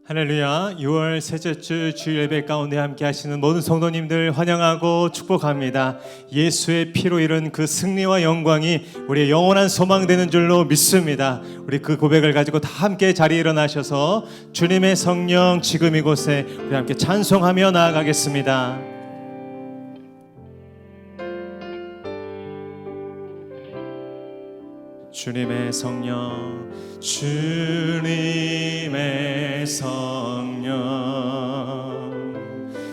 할렐루야. 6월 셋째 주 주일 예배 가운데 함께 하시는 모든 성도님들 환영하고 축복합니다. 예수의 피로 이룬 그 승리와 영광이 우리의 영원한 소망 되는 줄로 믿습니다. 우리 그 고백을 가지고 다 함께 자리에 일어나셔서 주님의 성령 지금 이곳에 우리 함께 찬송하며 나아가겠습니다. 주님의 성령, 주님의 성령,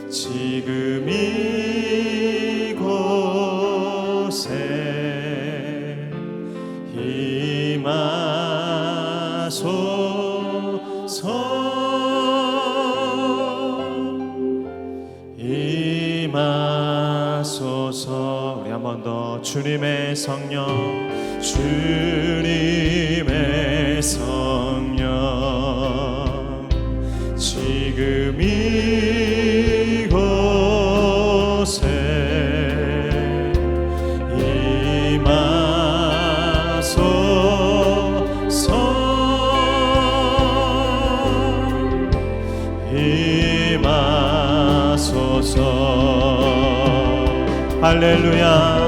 지금 이곳에 임하소서. 우리 한 번 더. 주님의 성령, 주님의 성령, 지금 이곳에 임하소서. 할렐루야.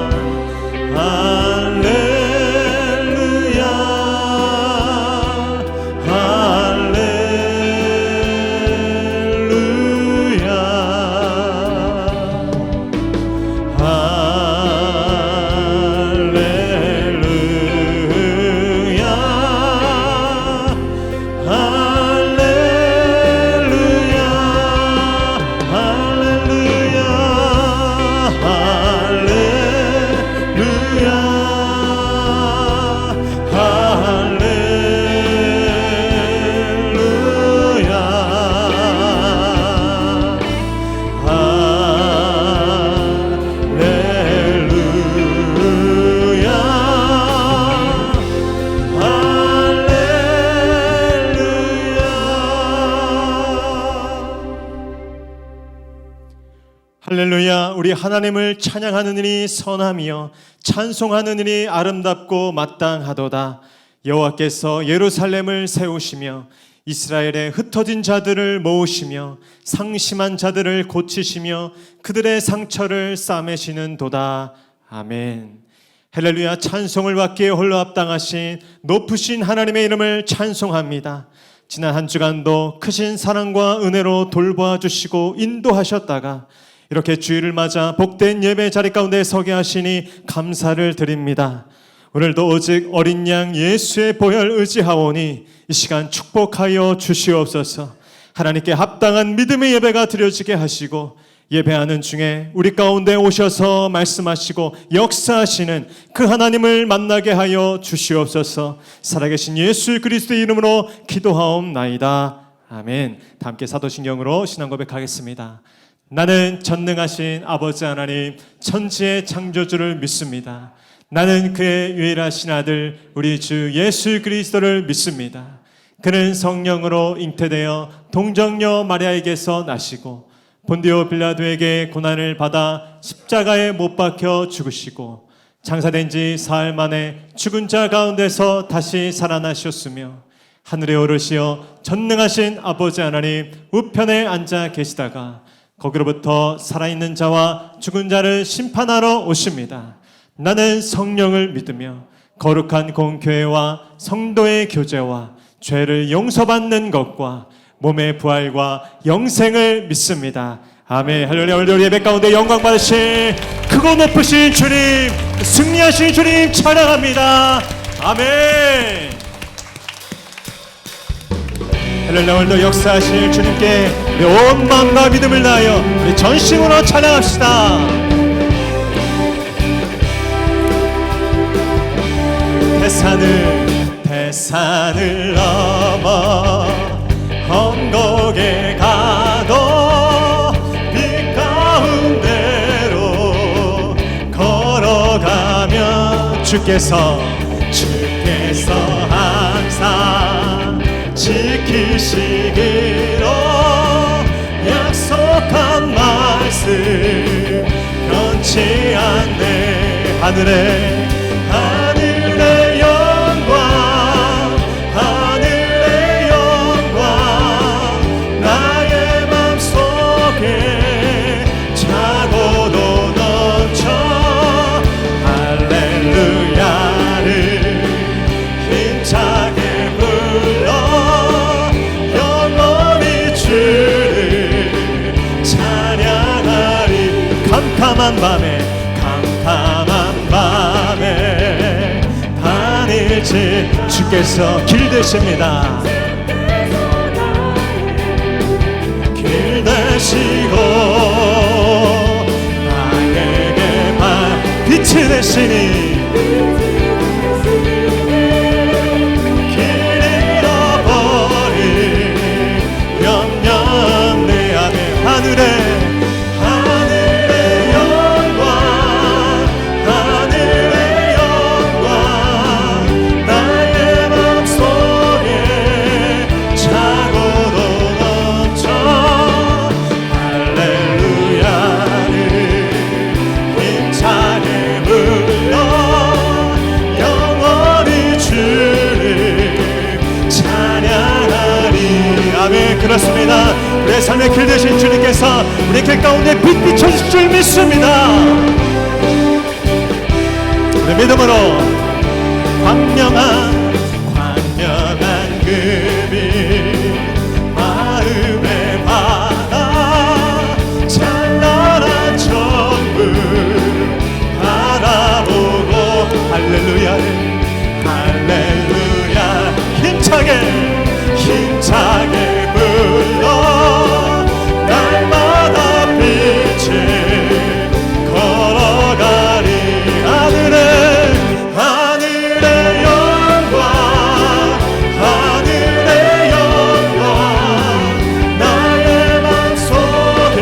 할렐루야. 우리 하나님을 찬양하는 일이 선하며 찬송하는 일이 아름답고 마땅하도다. 여호와께서 예루살렘을 세우시며 이스라엘의 흩어진 자들을 모으시며 상심한 자들을 고치시며 그들의 상처를 싸매시는 도다. 아멘. 할렐루야. 찬송을 받기에 홀로 합당하신 높으신 하나님의 이름을 찬송합니다. 지난 한 주간도 크신 사랑과 은혜로 돌봐주시고 인도하셨다가 이렇게 주일을 맞아 복된 예배 자리 가운데 서게 하시니 감사를 드립니다. 오늘도 오직 어린 양 예수의 보혈 의지하오니 이 시간 축복하여 주시옵소서. 하나님께 합당한 믿음의 예배가 드려지게 하시고 예배하는 중에 우리 가운데 오셔서 말씀하시고 역사하시는 그 하나님을 만나게 하여 주시옵소서. 살아계신 예수 그리스도의 이름으로 기도하옵나이다. 아멘. 다 함께 사도신경으로 신앙 고백하겠습니다. 나는 전능하신 아버지 하나님 천지의 창조주를 믿습니다. 나는 그의 유일하신 아들 우리 주 예수 그리스도를 믿습니다. 그는 성령으로 잉태되어 동정녀 마리아에게서 나시고 본디오 빌라도에게 고난을 받아 십자가에 못 박혀 죽으시고 장사된 지 사흘 만에 죽은 자 가운데서 다시 살아나셨으며 하늘에 오르시어 전능하신 아버지 하나님 우편에 앉아 계시다가 거기로부터 살아있는 자와 죽은 자를 심판하러 오십니다. 나는 성령을 믿으며 거룩한 공교회와 성도의 교제와 죄를 용서받는 것과 몸의 부활과 영생을 믿습니다. 아멘. 할렐루야. 오늘 예배 가운데 영광 받으신 크고 높으신 주님, 승리하신 주님 찬양합니다. 아멘. 할렐루야. 오늘도 역사하실 주님께 우리 온 마음과 믿음을 다하여 우리 전심으로 찬양합시다. 대산을 넘어 험곡에 가도 빛 가운데로 걸어가며 주께서 항상 지키시기로 약속한 말씀 변치 않네. 하늘의 영광 캄캄한 밤에 다닐지 주께서 길 되십니다. 길 되시고 나에게 빛이 되시니 길 잃어버린 영영 내 안에 하늘에 그렇습니다. 우리의 삶의 길 되신 주님께서 우리 길 가운데 빛 비춰주실 줄 믿습니다. 우리 믿음으로 광명한 그 빛 마음의 바다 찬란한 천국 바라보고 할렐루야 힘차게 날마다 빛을 걸어가리 하늘의 영광 나의 맘속에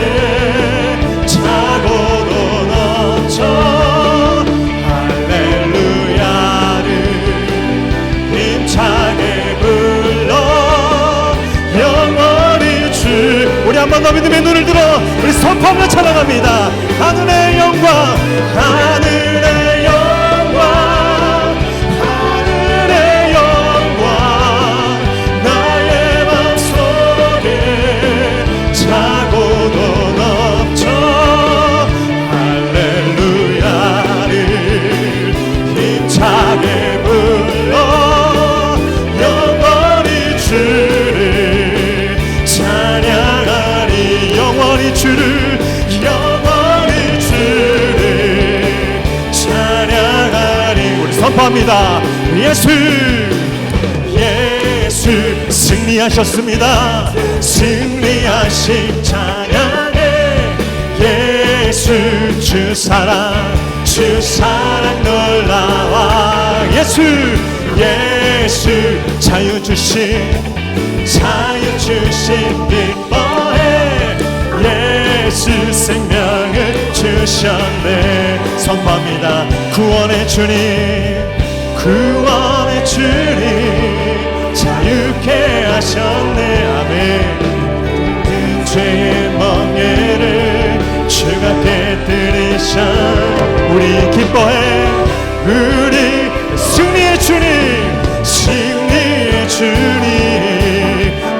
차고도 넘쳐 할렐루야를 힘차게 우리 한 번 더 믿음의 눈을 들어 우리 선포하며 찬양합니다. 하늘의 영광 나의 맘속에 차고도 넘쳐 할렐루야를 힘차게 불러 영원히 주를 영원히 주를 찬양하리. 우리 선포합니다. 예수 승리하셨습니다. 승리하신 찬양해 예수 주 사랑 놀라와 예수 자유 주신 기뻐해 예수 생명을 주셨네. 선포합니다. 구원의 주님 자유케 하셨네. 아멘. 죄의 멍에를 주가 깨뜨리셔 우리 기뻐해 우리 승리의 주님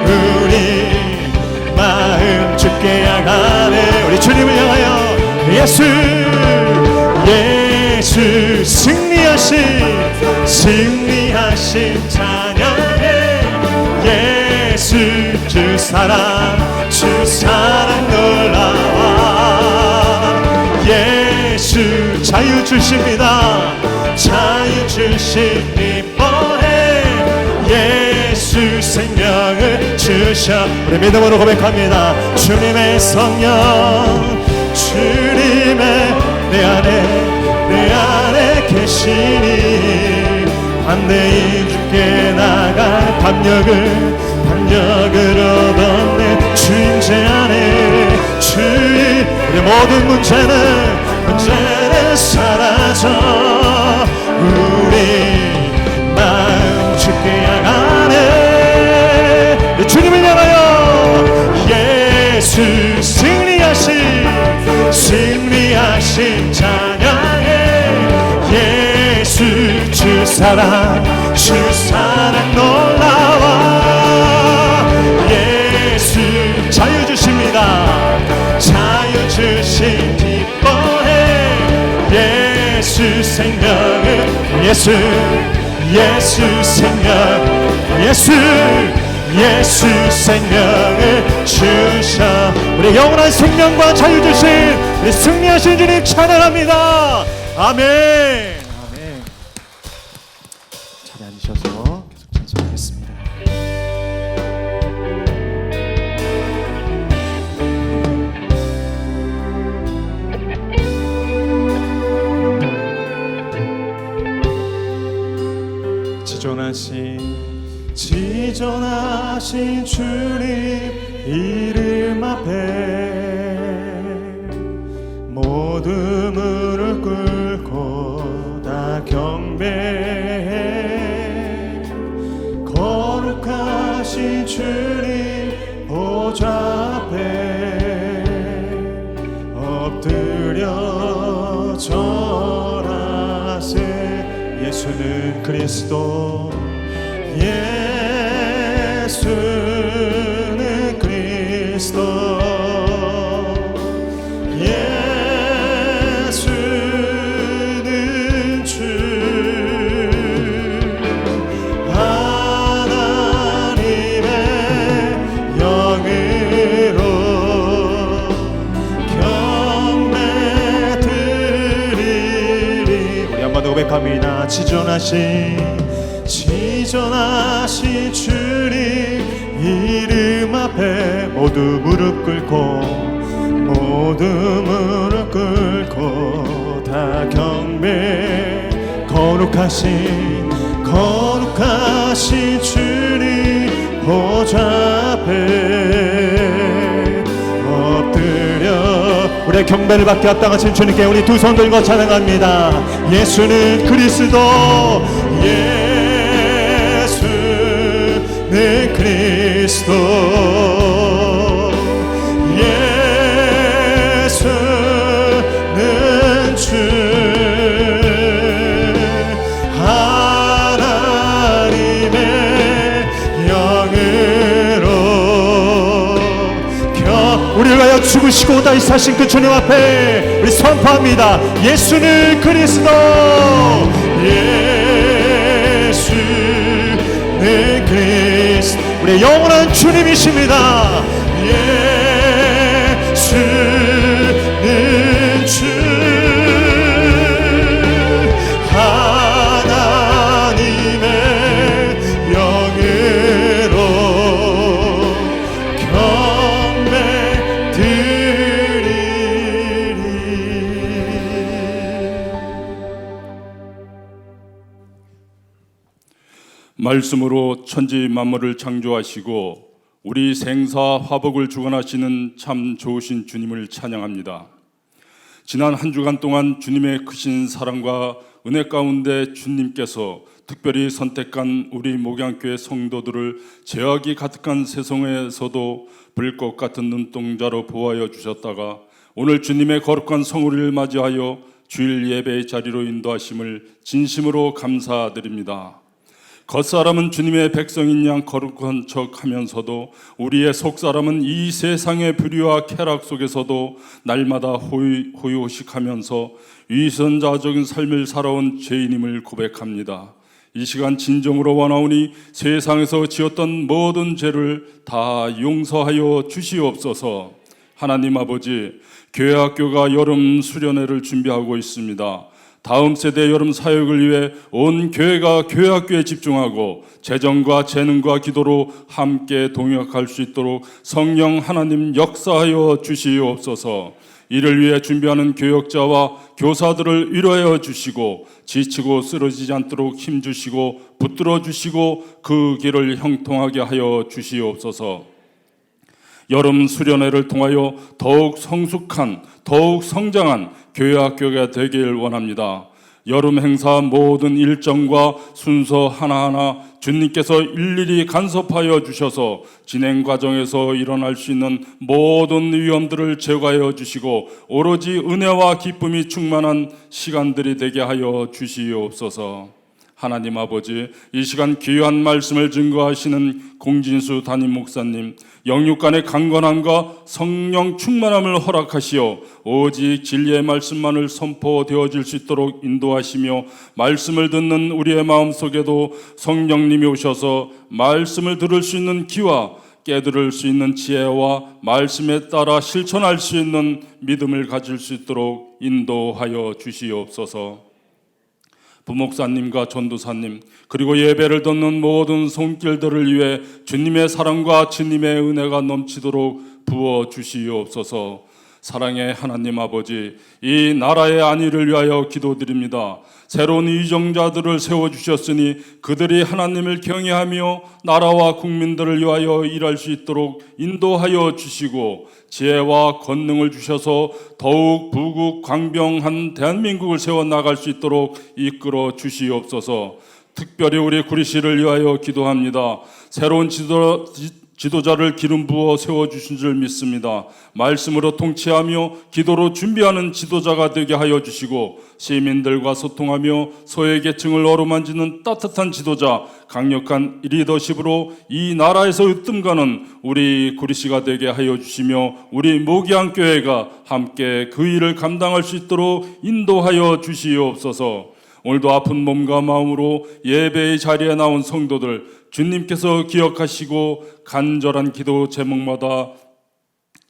우리 마음 주께 향하네. 우리 주님을 향하여 예수 승리하신 찬양해 예수 주 사랑 놀라와 예수 자유 주십니다. 자유 주신 기뻐해 예수 생명을 주셔. 우리 믿음으로 고백합니다. 주님의 성령 주님의 내 안에 계시니 반대인 주께 나갈 담력을 얻었네. 주임제 안에 우리 모든 문제는 사라져 우리 마음 주께 향하네. 주님을 향하여 예수 승리하신 찬양해 예수 주 사랑 놀라와 예수 자유 주십니다. 자유 주신 기뻐해 예수 생명을 예수 생명 예수 생명을 주셔. 우리 영원한 생명과 자유 주신 우리 승리하신 주님 찬양합니다. 아멘. 아멘. 자리 앉으셔서 계속 찬송하겠습니다. 지존하신 주님 이름 앞에 모두 무릎 꿇고 다 경배해. 거룩하신 주님 보좌 앞에 엎드려 절하세. 예수는 그리스도, 예수는 그리스도, 예수는 주, 하나님의 영으로 경배 드리리. 우리 한번 더 고백합니다. 지존하신 주님 이름 앞에 모두 무릎 꿇고 다 경배. 거룩하신 주님 보좌 앞에 엎드려 우리의 경배를 받게 합당하신 주님께 우리 두 손 들고 찬양합니다. 예수는 그리스도, 예수는 그리스도, 예수는 주, 하나님의 영으로 우리를 위하여 죽으시고 다시 사신 그 주님 앞에 우리 선포합니다. 예수는 그리스도, 예수는 그리스도, 우리의 영원한 주님이십니다. 예수는 주, 하나님의 영으로 경배 드리리. 말씀으로 천지 만물을 창조하시고 우리 생사 화복을 주관하시는 참 좋으신 주님을 찬양합니다. 지난 한 주간 동안 주님의 크신 사랑과 은혜 가운데 주님께서 특별히 선택한 우리 목양교회 성도들을 죄악이 가득한 세상에서도 불꽃 같은 눈동자로 보호하여 주셨다가 오늘 주님의 거룩한 성우리를 맞이하여 주일 예배의 자리로 인도하심을 진심으로 감사드립니다. 겉사람은 주님의 백성인 양 거룩한 척하면서도 우리의 속사람은 이 세상의 불의와 쾌락 속에서도 날마다 호의호식하면서 위선자적인 삶을 살아온 죄인임을 고백합니다. 이 시간 진정으로 원하오니 세상에서 지었던 모든 죄를 다 용서하여 주시옵소서. 하나님 아버지, 교회학교가 여름 수련회를 준비하고 있습니다. 다음 세대 여름 사역을 위해 온 교회가 교회학교에 집중하고 재정과 재능과 기도로 함께 동역할 수 있도록 성령 하나님 역사하여 주시옵소서. 이를 위해 준비하는 교역자와 교사들을 위로하여 주시고 지치고 쓰러지지 않도록 힘주시고 붙들어 주시고 그 길을 형통하게 하여 주시옵소서. 여름 수련회를 통하여 더욱 성숙한, 더욱 성장한 교회학교가 되길 원합니다. 여름 행사 모든 일정과 순서 하나하나 주님께서 일일이 간섭하여 주셔서 진행 과정에서 일어날 수 있는 모든 위험들을 제거하여 주시고 오로지 은혜와 기쁨이 충만한 시간들이 되게 하여 주시옵소서. 하나님 아버지, 이 시간 귀한 말씀을 증거하시는 공진수 담임 목사님, 영육간의 강건함과 성령 충만함을 허락하시어 오직 진리의 말씀만을 선포되어질 수 있도록 인도하시며, 말씀을 듣는 우리의 마음속에도 성령님이 오셔서 말씀을 들을 수 있는 귀와 깨달을 수 있는 지혜와 말씀에 따라 실천할 수 있는 믿음을 가질 수 있도록 인도하여 주시옵소서. 부목사님과 전도사님, 그리고 예배를 듣는 모든 손길들을 위해 주님의 사랑과 주님의 은혜가 넘치도록 부어 주시옵소서. 사랑의 하나님 아버지, 이 나라의 안위를 위하여 기도드립니다. 새로운 위정자들을 세워주셨으니 그들이 하나님을 경외하며 나라와 국민들을 위하여 일할 수 있도록 인도하여 주시고, 지혜와 권능을 주셔서 더욱 부국 광병한 대한민국을 세워나갈 수 있도록 이끌어 주시옵소서. 특별히 우리 구리시를 위하여 기도합니다. 새로운 지도자를 기름 부어 세워주신 줄 믿습니다. 말씀으로 통치하며 기도로 준비하는 지도자가 되게 하여 주시고, 시민들과 소통하며 소외계층을 어루만지는 따뜻한 지도자, 강력한 리더십으로 이 나라에서 으뜸가는 우리 구리시가 되게 하여 주시며, 우리 목양교회가 함께 그 일을 감당할 수 있도록 인도하여 주시옵소서. 오늘도 아픈 몸과 마음으로 예배의 자리에 나온 성도들 주님께서 기억하시고 간절한 기도 제목마다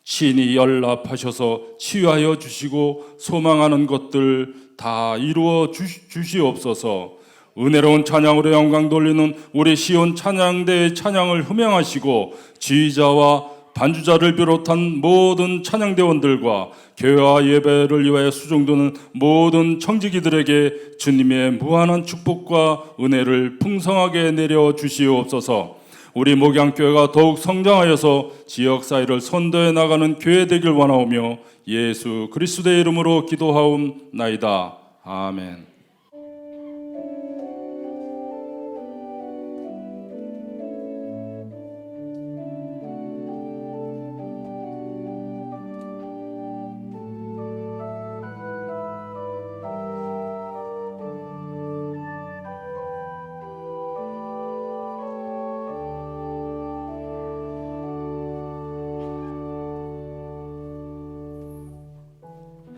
친히 연락하셔서 치유하여 주시고 소망하는 것들 다 이루어 주시옵소서. 은혜로운 찬양으로 영광 돌리는 우리 시온 찬양대의 찬양을 흠양하시고, 지휘자와 반주자를 비롯한 모든 찬양대원들과 교회와 예배를 위하여 수종도는 모든 청지기들에게 주님의 무한한 축복과 은혜를 풍성하게 내려 주시옵소서. 우리 목양교회가 더욱 성장하여서 지역사회를 선도해 나가는 교회 되길 원하오며 예수 그리스도의 이름으로 기도하옵나이다. 아멘.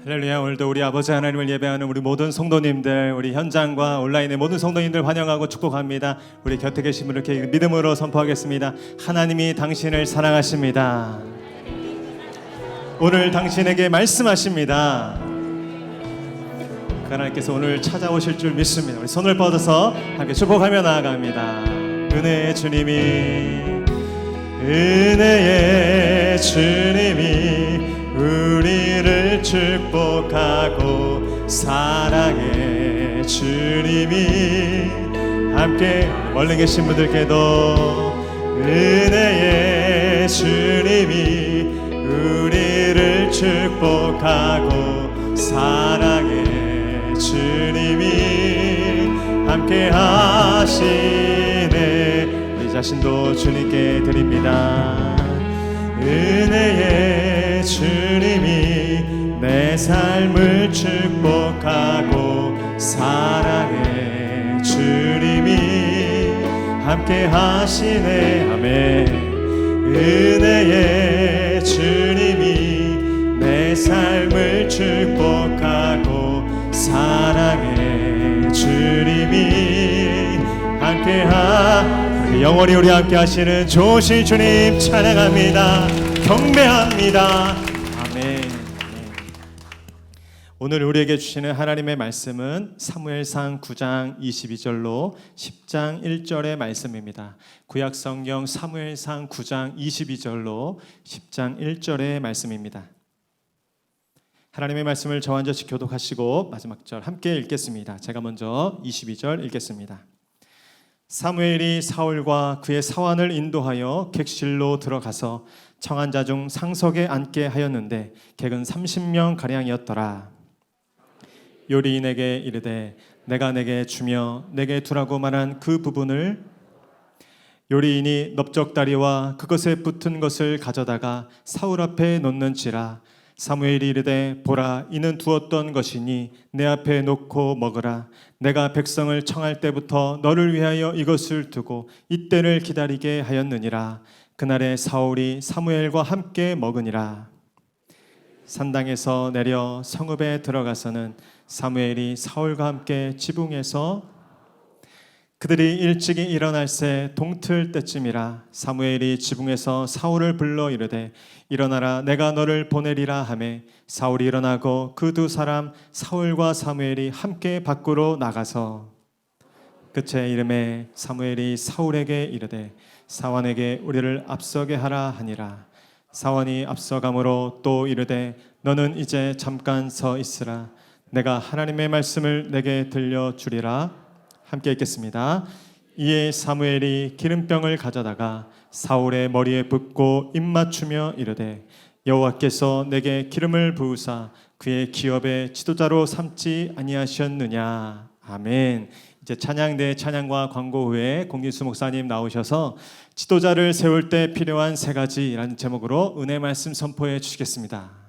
할렐루야. 오늘도 우리 아버지 하나님을 예배하는 우리 모든 성도님들, 우리 현장과 온라인의 모든 성도님들 환영하고 축복합니다. 우리 곁에 계신 분을 이렇게 믿음으로 선포하겠습니다. 하나님이 당신을 사랑하십니다. 오늘 당신에게 말씀하십니다. 그 하나님께서 오늘 찾아오실 줄 믿습니다. 우리 손을 뻗어서 함께 축복하며 나아갑니다. 은혜의 주님이 우리를 축복하고, 사랑의 주님이 함께 멀리 계신 분들께도 은혜의 주님이 우리를 축복하고, 사랑의 주님이 함께 하시네. 우리 자신도 주님께 드립니다. 은혜의 주님이 내 삶을 축복하고, 사랑의 주님이 함께 하시네. 아멘. 은혜의 주님이 내 삶을 축복하고, 사랑의 주님이 함께 영원히 우리 함께 하시는 좋으신 주님 찬양합니다. 경배합니다. 아멘. 오늘 우리에게 주시는 하나님의 말씀은 사무엘상 9장 22절로 10장 1절의 말씀입니다. 구약성경 사무엘상 9장 22절로 10장 1절의 말씀입니다. 하나님의 말씀을 저와 앉아서 교독하시고 마지막 절 함께 읽겠습니다. 제가 먼저 22절 읽겠습니다. 사무엘이 사울과 그의 사환을 인도하여 객실로 들어가서 청한 자 중 상석에 앉게 하였는데 객은 30명 가량이었더라. 요리인에게 이르되 내가 내게 주며 내게 두라고 말한 그 부분을, 요리인이 넓적다리와 그것에 붙은 것을 가져다가 사울 앞에 놓는지라. 사무엘이 이르되 보라 이는 두었던 것이니 내 앞에 놓고 먹으라. 내가 백성을 청할 때부터 너를 위하여 이것을 두고 이때를 기다리게 하였느니라. 그날에 사울이 사무엘과 함께 먹으니라. 산당에서 내려 성읍에 들어가서는 사무엘이 사울과 함께 지붕에서 그들이 일찍이 일어날 새 동틀 때쯤이라. 사무엘이 지붕에서 사울을 불러 이르되 일어나라 내가 너를 보내리라 하매 사울이 일어나고 그 두 사람 사울과 사무엘이 함께 밖으로 나가서 그째 이름에 사무엘이 사울에게 이르되 사원에게 우리를 앞서게 하라 하니라. 사원이 앞서가므로 또 이르되 너는 이제 잠깐 서 있으라. 내가 하나님의 말씀을 내게 들려주리라. 함께 읽겠습니다. 이에 사무엘이 기름병을 가져다가 사울의 머리에 붓고 입맞추며 이르되 여호와께서 내게 기름을 부으사 그의 기업의 지도자로 삼지 아니하셨느냐. 아멘. 이제 찬양대 찬양과 광고 후에 공기수 목사님 나오셔서 지도자를 세울 때 필요한 세 가지라는 제목으로 은혜 말씀 선포해 주시겠습니다.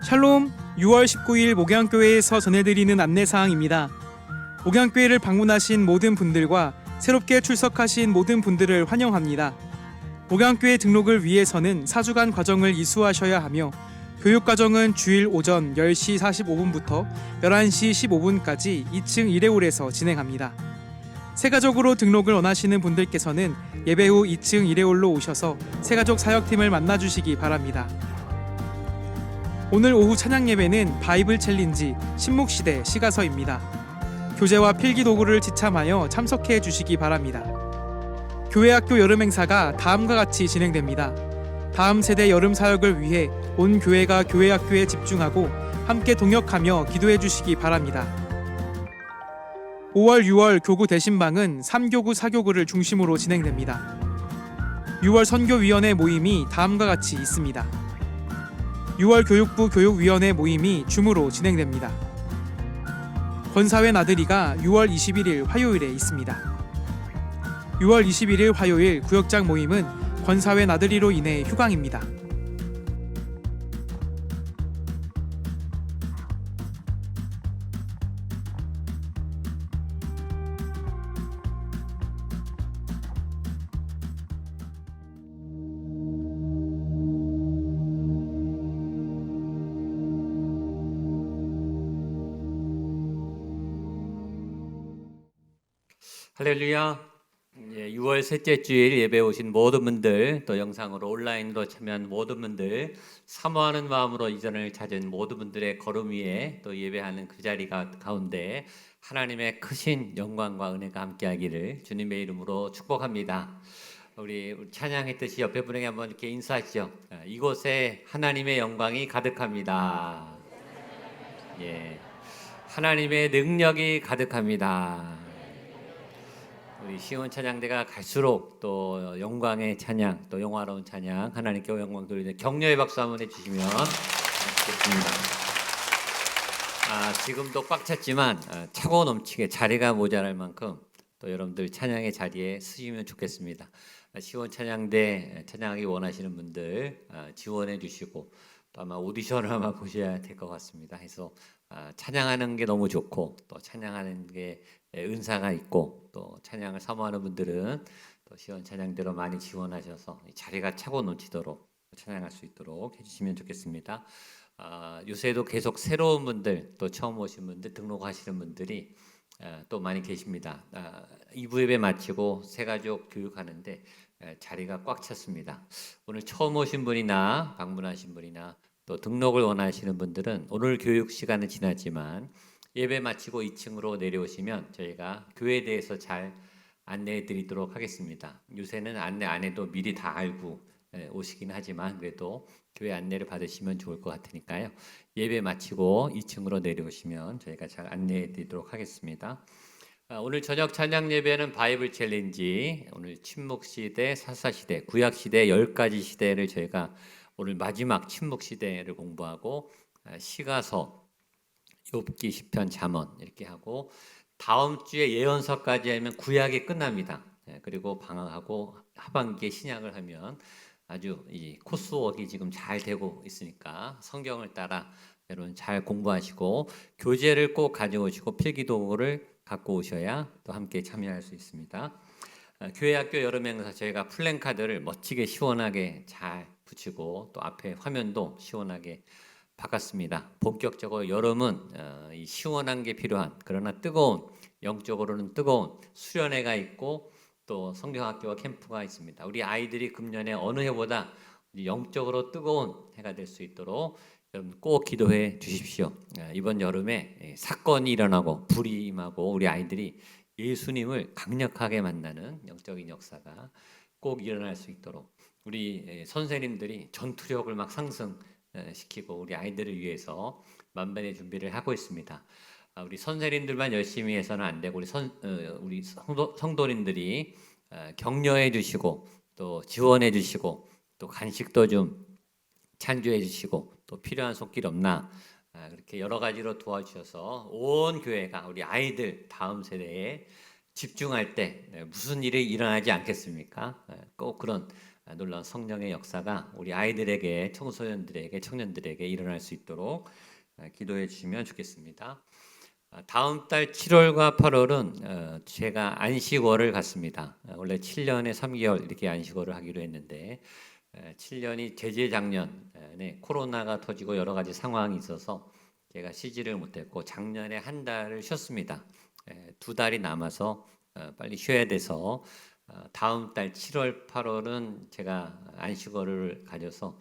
샬롬, 6월 19일 목양교회에서 전해드리는 안내사항입니다. 목양교회를 방문하신 모든 분들과 새롭게 출석하신 모든 분들을 환영합니다. 목양교회 등록을 위해서는 4주간 과정을 이수하셔야 하며 교육과정은 주일 오전 10시 45분부터 11시 15분까지 2층 1회홀에서 진행합니다. 세가족으로 등록을 원하시는 분들께서는 예배 후 2층 1회홀로 오셔서 세가족 사역팀을 만나주시기 바랍니다. 오늘 오후 찬양 예배는 바이블 챌린지 신묵시대 시가서입니다. 교재와 필기 도구를 지참하여 참석해 주시기 바랍니다. 교회학교 여름 행사가 다음과 같이 진행됩니다. 다음 세대 여름 사역을 위해 온 교회가 교회학교에 집중하고 함께 동역하며 기도해 주시기 바랍니다. 5월, 6월 교구 대신방은 3교구, 4교구를 중심으로 진행됩니다. 6월 선교위원회 모임이 다음과 같이 있습니다. 6월 교육부 교육위원회 모임이 줌으로 진행됩니다. 권사회 나들이가 6월 21일 화요일에 있습니다. 6월 21일 화요일 구역장 모임은 권사회 나들이로 인해 휴강입니다. 할렐루야. 6월 셋째 주일 예배 오신 모든 분들, 또 영상으로 온라인으로 참여한 모든 분들, 사모하는 마음으로 이전을 찾은 모든 분들의 걸음 위에 또 예배하는 그 자리가 가운데 하나님의 크신 영광과 은혜가 함께하기를 주님의 이름으로 축복합니다. 우리 찬양했듯이 옆에 분에게 한번 이렇게 인사하시죠. 이곳에 하나님의 영광이 가득합니다. 예, 하나님의 능력이 가득합니다. 우리 시온 찬양대가 갈수록 또 영광의 찬양, 또 영화로운 찬양, 하나님께 영광 돌리는 격려의 박수 한번 해주시면 좋겠습니다. 지금도 꽉 찼지만 차고 넘치게 자리가 모자랄 만큼 또 여러분들 찬양의 자리에 쓰시면 좋겠습니다. 시온 찬양대 찬양하기 원하시는 분들 지원해 주시고 또 아마 오디션을 아마 보셔야 될 것 같습니다. 해서 찬양하는 게 너무 좋고 또 찬양하는 게 은사가 있고 또 찬양을 사모하는 분들은 또 시원 찬양대로 많이 지원하셔서 자리가 차고 넘치도록 찬양할 수 있도록 해주시면 좋겠습니다. 요새도 계속 새로운 분들 또 처음 오신 분들 등록하시는 분들이 또 많이 계십니다. 2부 예배 마치고 새가족 교육하는데 자리가 꽉 찼습니다. 오늘 처음 오신 분이나 방문하신 분이나 또 등록을 원하시는 분들은 오늘 교육 시간은 지났지만 예배 마치고 2층으로 내려오시면 저희가 교회에 대해서 잘 안내해 드리도록 하겠습니다. 요새는 안내 안 해도 미리 다 알고 오시긴 하지만 그래도 교회 안내를 받으시면 좋을 것 같으니까요. 예배 마치고 2층으로 내려오시면 저희가 잘 안내해 드리도록 하겠습니다. 오늘 저녁 찬양 예배는 바이블 챌린지, 오늘 침묵시대, 사사시대, 구약시대 10가지 시대를 저희가 오늘 마지막 침묵시대를 공부하고 시가서, 욥기, 시편, 잠언 이렇게 하고 다음 주에 예언서까지 하면 구약이 끝납니다. 그리고 방학하고 하반기에 신약을 하면 아주 이 코스웍이 지금 잘 되고 있으니까 성경을 따라 여러분 잘 공부하시고 교재를 꼭 가져오시고 필기도구를 갖고 오셔야 또 함께 참여할 수 있습니다. 교회학교 여름행사 저희가 플랜카드를 멋지게 시원하게 잘 붙이고 또 앞에 화면도 시원하게 바꿨습니다. 본격적으로 여름은 이 시원한 게 필요한 그러나 뜨거운 영적으로는 뜨거운 수련회가 있고 또 성경학교와 캠프가 있습니다. 우리 아이들이 금년에 어느 해보다 영적으로 뜨거운 해가 될 수 있도록 여러분 꼭 기도해 주십시오. 이번 여름에 사건이 일어나고 불이 임하고 우리 아이들이 예수님을 강력하게 만나는 영적인 역사가 꼭 일어날 수 있도록 우리 선생님들이 전투력을 막 상승시키고 우리 아이들을 위해서 만반의 준비를 하고 있습니다. 우리 선생님들만 열심히 해서는 안 되고 우리 성도님들이 격려해 주시고 또 지원해 주시고 또 간식도 좀 찬조해 주시고 또 필요한 손길 없나 그렇게 여러 가지로 도와주셔서 온 교회가 우리 아이들 다음 세대에 집중할 때 무슨 일이 일어나지 않겠습니까? 꼭 그런 놀라운 성령의 역사가 우리 아이들에게, 청소년들에게, 청년들에게 일어날 수 있도록 기도해 주시면 좋겠습니다. 다음 달 7월과 8월은 제가 안식월을 갖습니다. 원래 7년에 3개월 이렇게 안식월을 하기로 했는데 7년이 재작년에 코로나가 터지고 여러 가지 상황이 있어서 제가 쉬지를 못했고 작년에 한 달을 쉬었습니다. 2달이 남아서 빨리 쉬어야 돼서 다음 달 7월, 8월은 제가 안식월을 가져서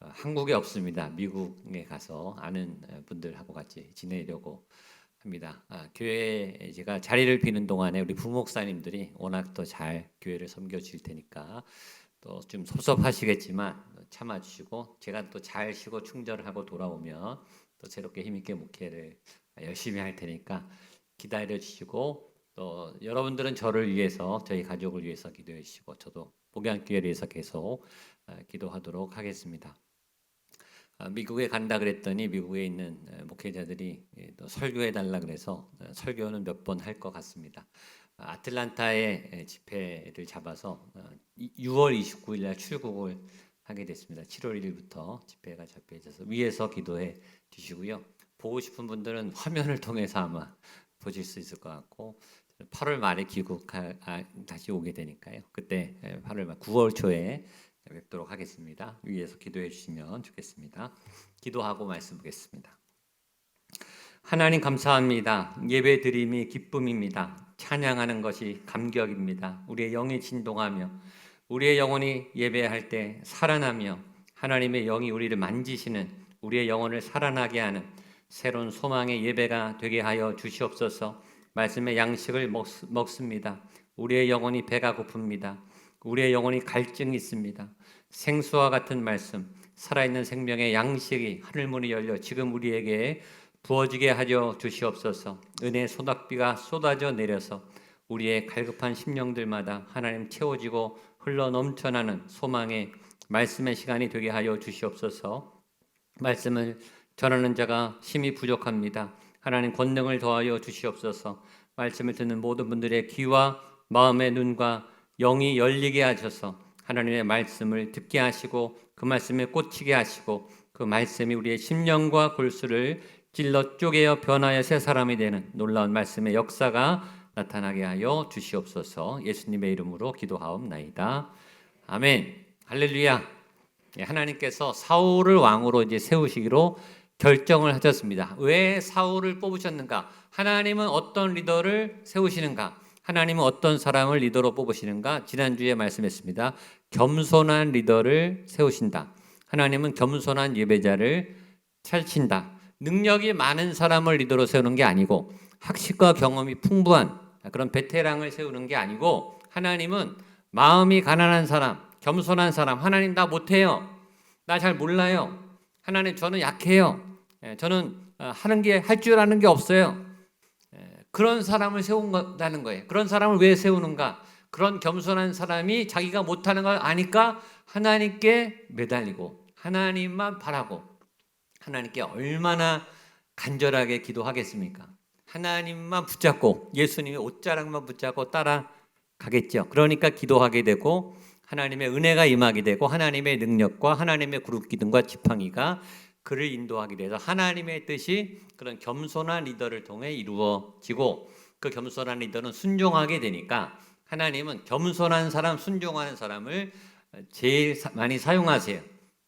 한국에 없습니다. 미국에 가서 아는 분들하고 같이 지내려고 합니다. 교회에 제가 자리를 비는 동안에 우리 부목사님들이 워낙 더 잘 교회를 섬겨 주실 테니까 또 좀 섭섭하시겠지만 참아주시고 제가 또 잘 쉬고 충전하고 돌아오면 또 새롭게 힘있게 목회를 열심히 할 테니까 기다려 주시고 또 여러분들은 저를 위해서 저희 가족을 위해서 기도해 주시고 저도 목양교회를 위해서 계속 기도하도록 하겠습니다. 미국에 간다 그랬더니 미국에 있는 목회자들이 또 설교해 달라 그래서 설교는 몇 번 할 것 같습니다. 아틀란타에 집회를 잡아서 6월 29일 날 출국을 하게 됐습니다. 7월 1일부터 집회가 잡혀져서 위에서 기도해 주시고요. 보고 싶은 분들은 화면을 통해서 아마 보실 수 있을 것 같고 8월 말에 다시 오게 되니까요. 그때 8월 말 9월 초에 뵙도록 하겠습니다. 위에서 기도해 주시면 좋겠습니다. 기도하고 말씀 보겠습니다. 하나님 감사합니다. 예배 드림이 기쁨입니다. 찬양하는 것이 감격입니다. 우리의 영이 진동하며 우리의 영혼이 예배할 때 살아나며 하나님의 영이 우리를 만지시는 우리의 영혼을 살아나게 하는 새로운 소망의 예배가 되게 하여 주시옵소서. 말씀의 양식을 먹습니다. 우리의 영혼이 배가 고픕니다. 우리의 영혼이 갈증이 있습니다. 생수와 같은 말씀, 살아있는 생명의 양식이 하늘문이 열려 지금 우리에게 부어지게 하여 주시옵소서. 은혜의 소낙비가 쏟아져 내려서 우리의 갈급한 심령들마다 하나님 채워지고 흘러 넘쳐나는 소망의 말씀의 시간이 되게 하여 주시옵소서. 말씀을 전하는 자가 힘이 부족합니다. 하나님 권능을 더하여 주시옵소서. 말씀을 듣는 모든 분들의 귀와 마음의 눈과 영이 열리게 하셔서 하나님의 말씀을 듣게 하시고 그 말씀에 꽂히게 하시고 그 말씀이 우리의 심령과 골수를 찔러 쪼개어 변하여 새 사람이 되는 놀라운 말씀의 역사가 나타나게 하여 주시옵소서. 예수님의 이름으로 기도하옵나이다. 아멘. 할렐루야. 하나님께서 사울을 왕으로 이제 세우시기로 결정을 하셨습니다. 왜 사울을 뽑으셨는가? 하나님은 어떤 리더를 세우시는가? 하나님은 어떤 사람을 리더로 뽑으시는가? 지난주에 말씀했습니다. 겸손한 리더를 세우신다. 하나님은 겸손한 예배자를 찾으신다. 능력이 많은 사람을 리더로 세우는 게 아니고 학식과 경험이 풍부한 그런 베테랑을 세우는 게 아니고 하나님은 마음이 가난한 사람, 겸손한 사람, 하나님 나 못해요. 나 잘 몰라요. 하나님 저는 약해요. 저는 하는 게 할 줄 아는 게 없어요. 그런 사람을 세운다는 거예요. 그런 사람을 왜 세우는가? 그런 겸손한 사람이 자기가 못하는 걸 아니까 하나님께 매달리고 하나님만 바라고 하나님께 얼마나 간절하게 기도하겠습니까? 하나님만 붙잡고 예수님의 옷자락만 붙잡고 따라가겠죠. 그러니까 기도하게 되고 하나님의 은혜가 임하게 되고 하나님의 능력과 하나님의 그룹 기둥과 지팡이가 그를 인도하게 돼서 하나님의 뜻이 그런 겸손한 리더를 통해 이루어지고 그 겸손한 리더는 순종하게 되니까 하나님은 겸손한 사람, 순종하는 사람을 제일 많이 사용하세요.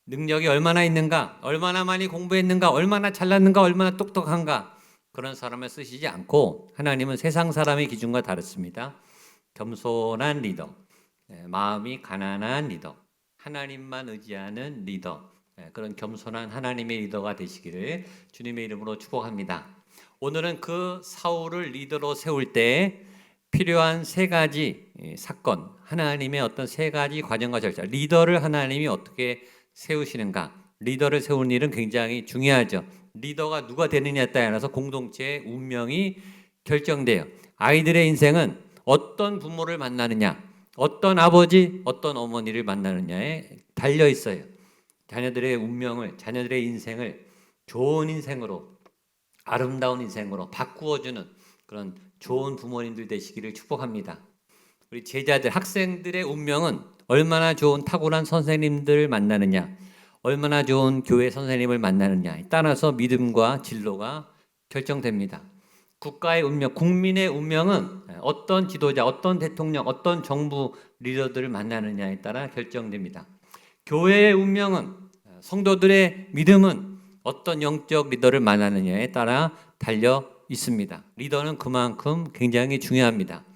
능력이 얼마나 있는가, 얼마나 많이 공부했는가, 얼마나 잘났는가, 얼마나 똑똑한가 그런 사람을 쓰시지 않고 하나님은 세상 사람의 기준과 다릅니다. 겸손한 리더, 마음이 가난한 리더, 하나님만 의지하는 리더, 그런 겸손한 하나님의 리더가 되시기를 주님의 이름으로 축복합니다. 오늘은 그 사울을 리더로 세울 때 필요한 세 가지 사건, 하나님의 어떤 세 가지 과정과 절차, 리더를 하나님이 어떻게 세우시는가. 리더를 세우는 일은 굉장히 중요하죠. 리더가 누가 되느냐에 따라서 공동체의 운명이 결정돼요. 아이들의 인생은 어떤 부모를 만나느냐, 어떤 아버지, 어떤 어머니를 만나느냐에 달려 있어요. 자녀들의 운명을, 자녀들의 인생을 좋은 인생으로, 아름다운 인생으로 바꾸어주는 그런 좋은 부모님들 되시기를 축복합니다. 우리 제자들, 학생들의 운명은 얼마나 좋은 탁월한 선생님들을 만나느냐, 얼마나 좋은 교회 선생님을 만나느냐에 따라서 믿음과 진로가 결정됩니다. 국가의 운명, 국민의 운명은 어떤 지도자, 어떤 대통령, 어떤 정부 리더들을 만나느냐에 따라 결정됩니다. 교회의 운명은, 성도들의 믿음은 어떤 영적 리더를 만나느냐에 따라 달려 있습니다. 리더는 그만큼 굉장히 중요합니다.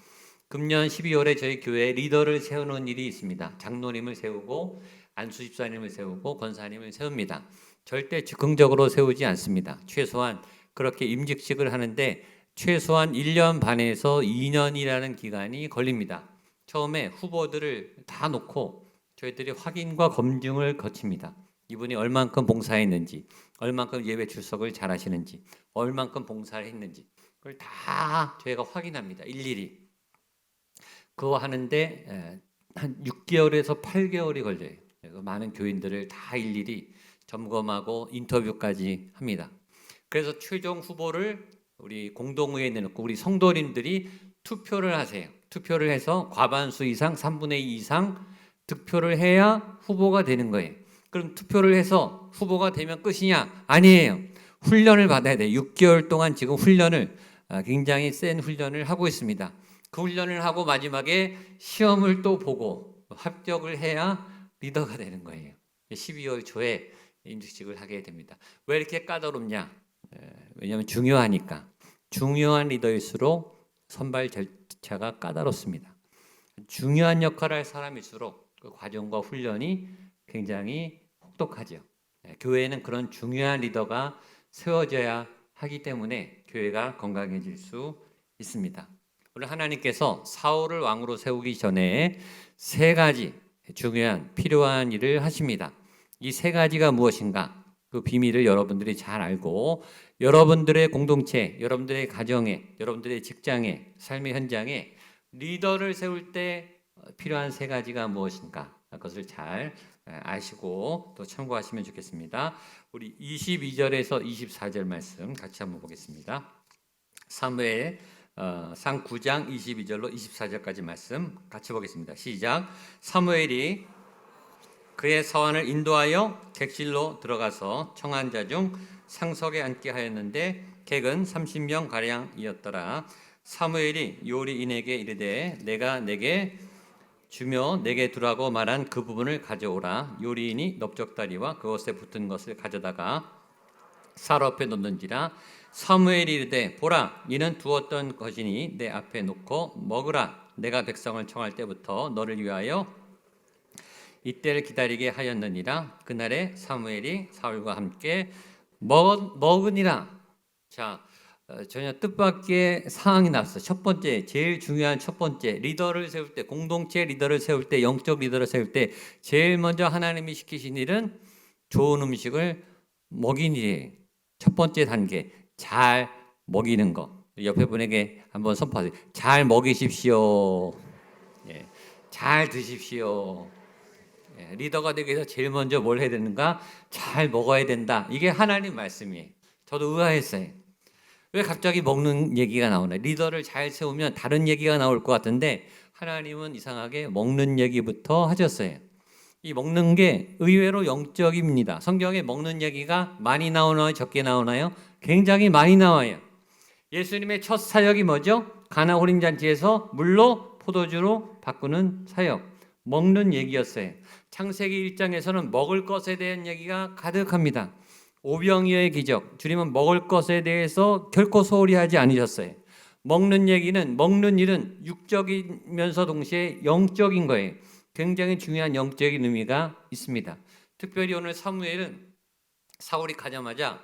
금년 12월에 저희 교회에 리더를 세우는 일이 있습니다. 장로님을 세우고 안수 집사님을 세우고 권사님을 세웁니다. 절대 즉흥적으로 세우지 않습니다. 최소한 그렇게 임직식을 하는데 최소한 1년 반에서 2년이라는 기간이 걸립니다. 처음에 후보들을 다 놓고 저희들이 확인과 검증을 거칩니다. 이분이 얼만큼 봉사했는지, 얼만큼 예배 출석을 잘 하시는지, 얼만큼 봉사를 했는지 그걸 다 저희가 확인합니다. 일일이. 그거 하는데 한 6개월에서 8개월이 걸려요. 많은 교인들을 다 일일이 점검하고 인터뷰까지 합니다. 그래서 최종 후보를 우리 공동회의에 내놓고 우리 성도님들이 투표를 하세요. 투표를 해서 과반수 이상, 3분의 2 이상 득표를 해야 후보가 되는 거예요. 그럼 투표를 해서 후보가 되면 끝이냐? 아니에요. 훈련을 받아야 돼요. 6개월 동안 지금 훈련을, 굉장히 센 훈련을 하고 있습니다. 그 훈련을 하고 마지막에 시험을 또 보고 합격을 해야 리더가 되는 거예요. 12월 초에 임직식을 하게 됩니다. 왜 이렇게 까다롭냐? 왜냐하면 중요하니까. 중요한 리더일수록 선발 절차가 까다롭습니다. 중요한 역할을 할 사람일수록 그 과정과 훈련이 굉장히 혹독하죠. 교회에는 그런 중요한 리더가 세워져야 하기 때문에 교회가 건강해질 수 있습니다. 오늘 하나님께서 사울을 왕으로 세우기 전에 3가지 중요한 필요한 일을 하십니다. 이 3가지가 무엇인가? 그 비밀을 여러분들이 잘 알고 여러분들의 공동체, 여러분들의 가정에, 여러분들의 직장에, 삶의 현장에 리더를 세울 때 필요한 3가지가 무엇인가? 그것을 잘 아시고 또 참고하시면 좋겠습니다. 우리 22절에서 24절 말씀 같이 한번 보겠습니다. 사무엘 상 9장 22절로 24절까지 말씀 같이 보겠습니다. 시작. 사무엘이 그의 서원을 인도하여 객실로 들어가서 청한 자 중 상석에 앉게 하였는데 객은 30명 가량이었더라. 사무엘이 요리인에게 이르되 내가 내게 주며 내게 두라고 말한 그 부분을 가져오라. 요리인이 넓적다리와 그것에 붙은 것을 가져다가 살 앞에 놓는지라. 사무엘이 이르되 보라, 이는 두었던 것이니 내 앞에 놓고 먹으라. 내가 백성을 청할 때부터 너를 위하여 이때를 기다리게 하였느니라. 그날에 사무엘이 사울과 함께 먹으니라. 자, 전혀 뜻밖의 상황이 나왔어요. 첫 번째, 제일 중요한 첫 번째, 리더를 세울 때, 공동체 리더를 세울 때, 영적 리더를 세울 때 제일 먼저 하나님이 시키신 일은 좋은 음식을 먹이는 일이에요. 첫 번째 단계, 잘 먹이는 거. 옆에 분에게 한번 선포하세요. 잘 먹이십시오. 예, 잘 드십시오. 예, 리더가 되기 위해서 제일 먼저 뭘 해야 되는가? 잘 먹어야 된다. 이게 하나님 말씀이에요. 저도 의아했어요. 왜 갑자기 먹는 얘기가 나오나? 리더를 잘 세우면 다른 얘기가 나올 것 같은데 하나님은 이상하게 먹는 얘기부터 하셨어요. 이 먹는 게 의외로 영적입니다. 성경에 먹는 얘기가 많이 나오나요? 적게 나오나요? 굉장히 많이 나와요. 예수님의 첫 사역이 뭐죠? 가나 혼인잔치에서 물로 포도주로 바꾸는 사역. 먹는 얘기였어요. 창세기 1장에서는 먹을 것에 대한 얘기가 가득합니다. 오병이어의 기적, 주님은 먹을 것에 대해서 결코 소홀히 하지 않으셨어요. 먹는 얘기는, 먹는 일은 육적이면서 동시에 영적인 거예요. 굉장히 중요한 영적인 의미가 있습니다. 특별히 오늘 사무엘은 사울이 가자마자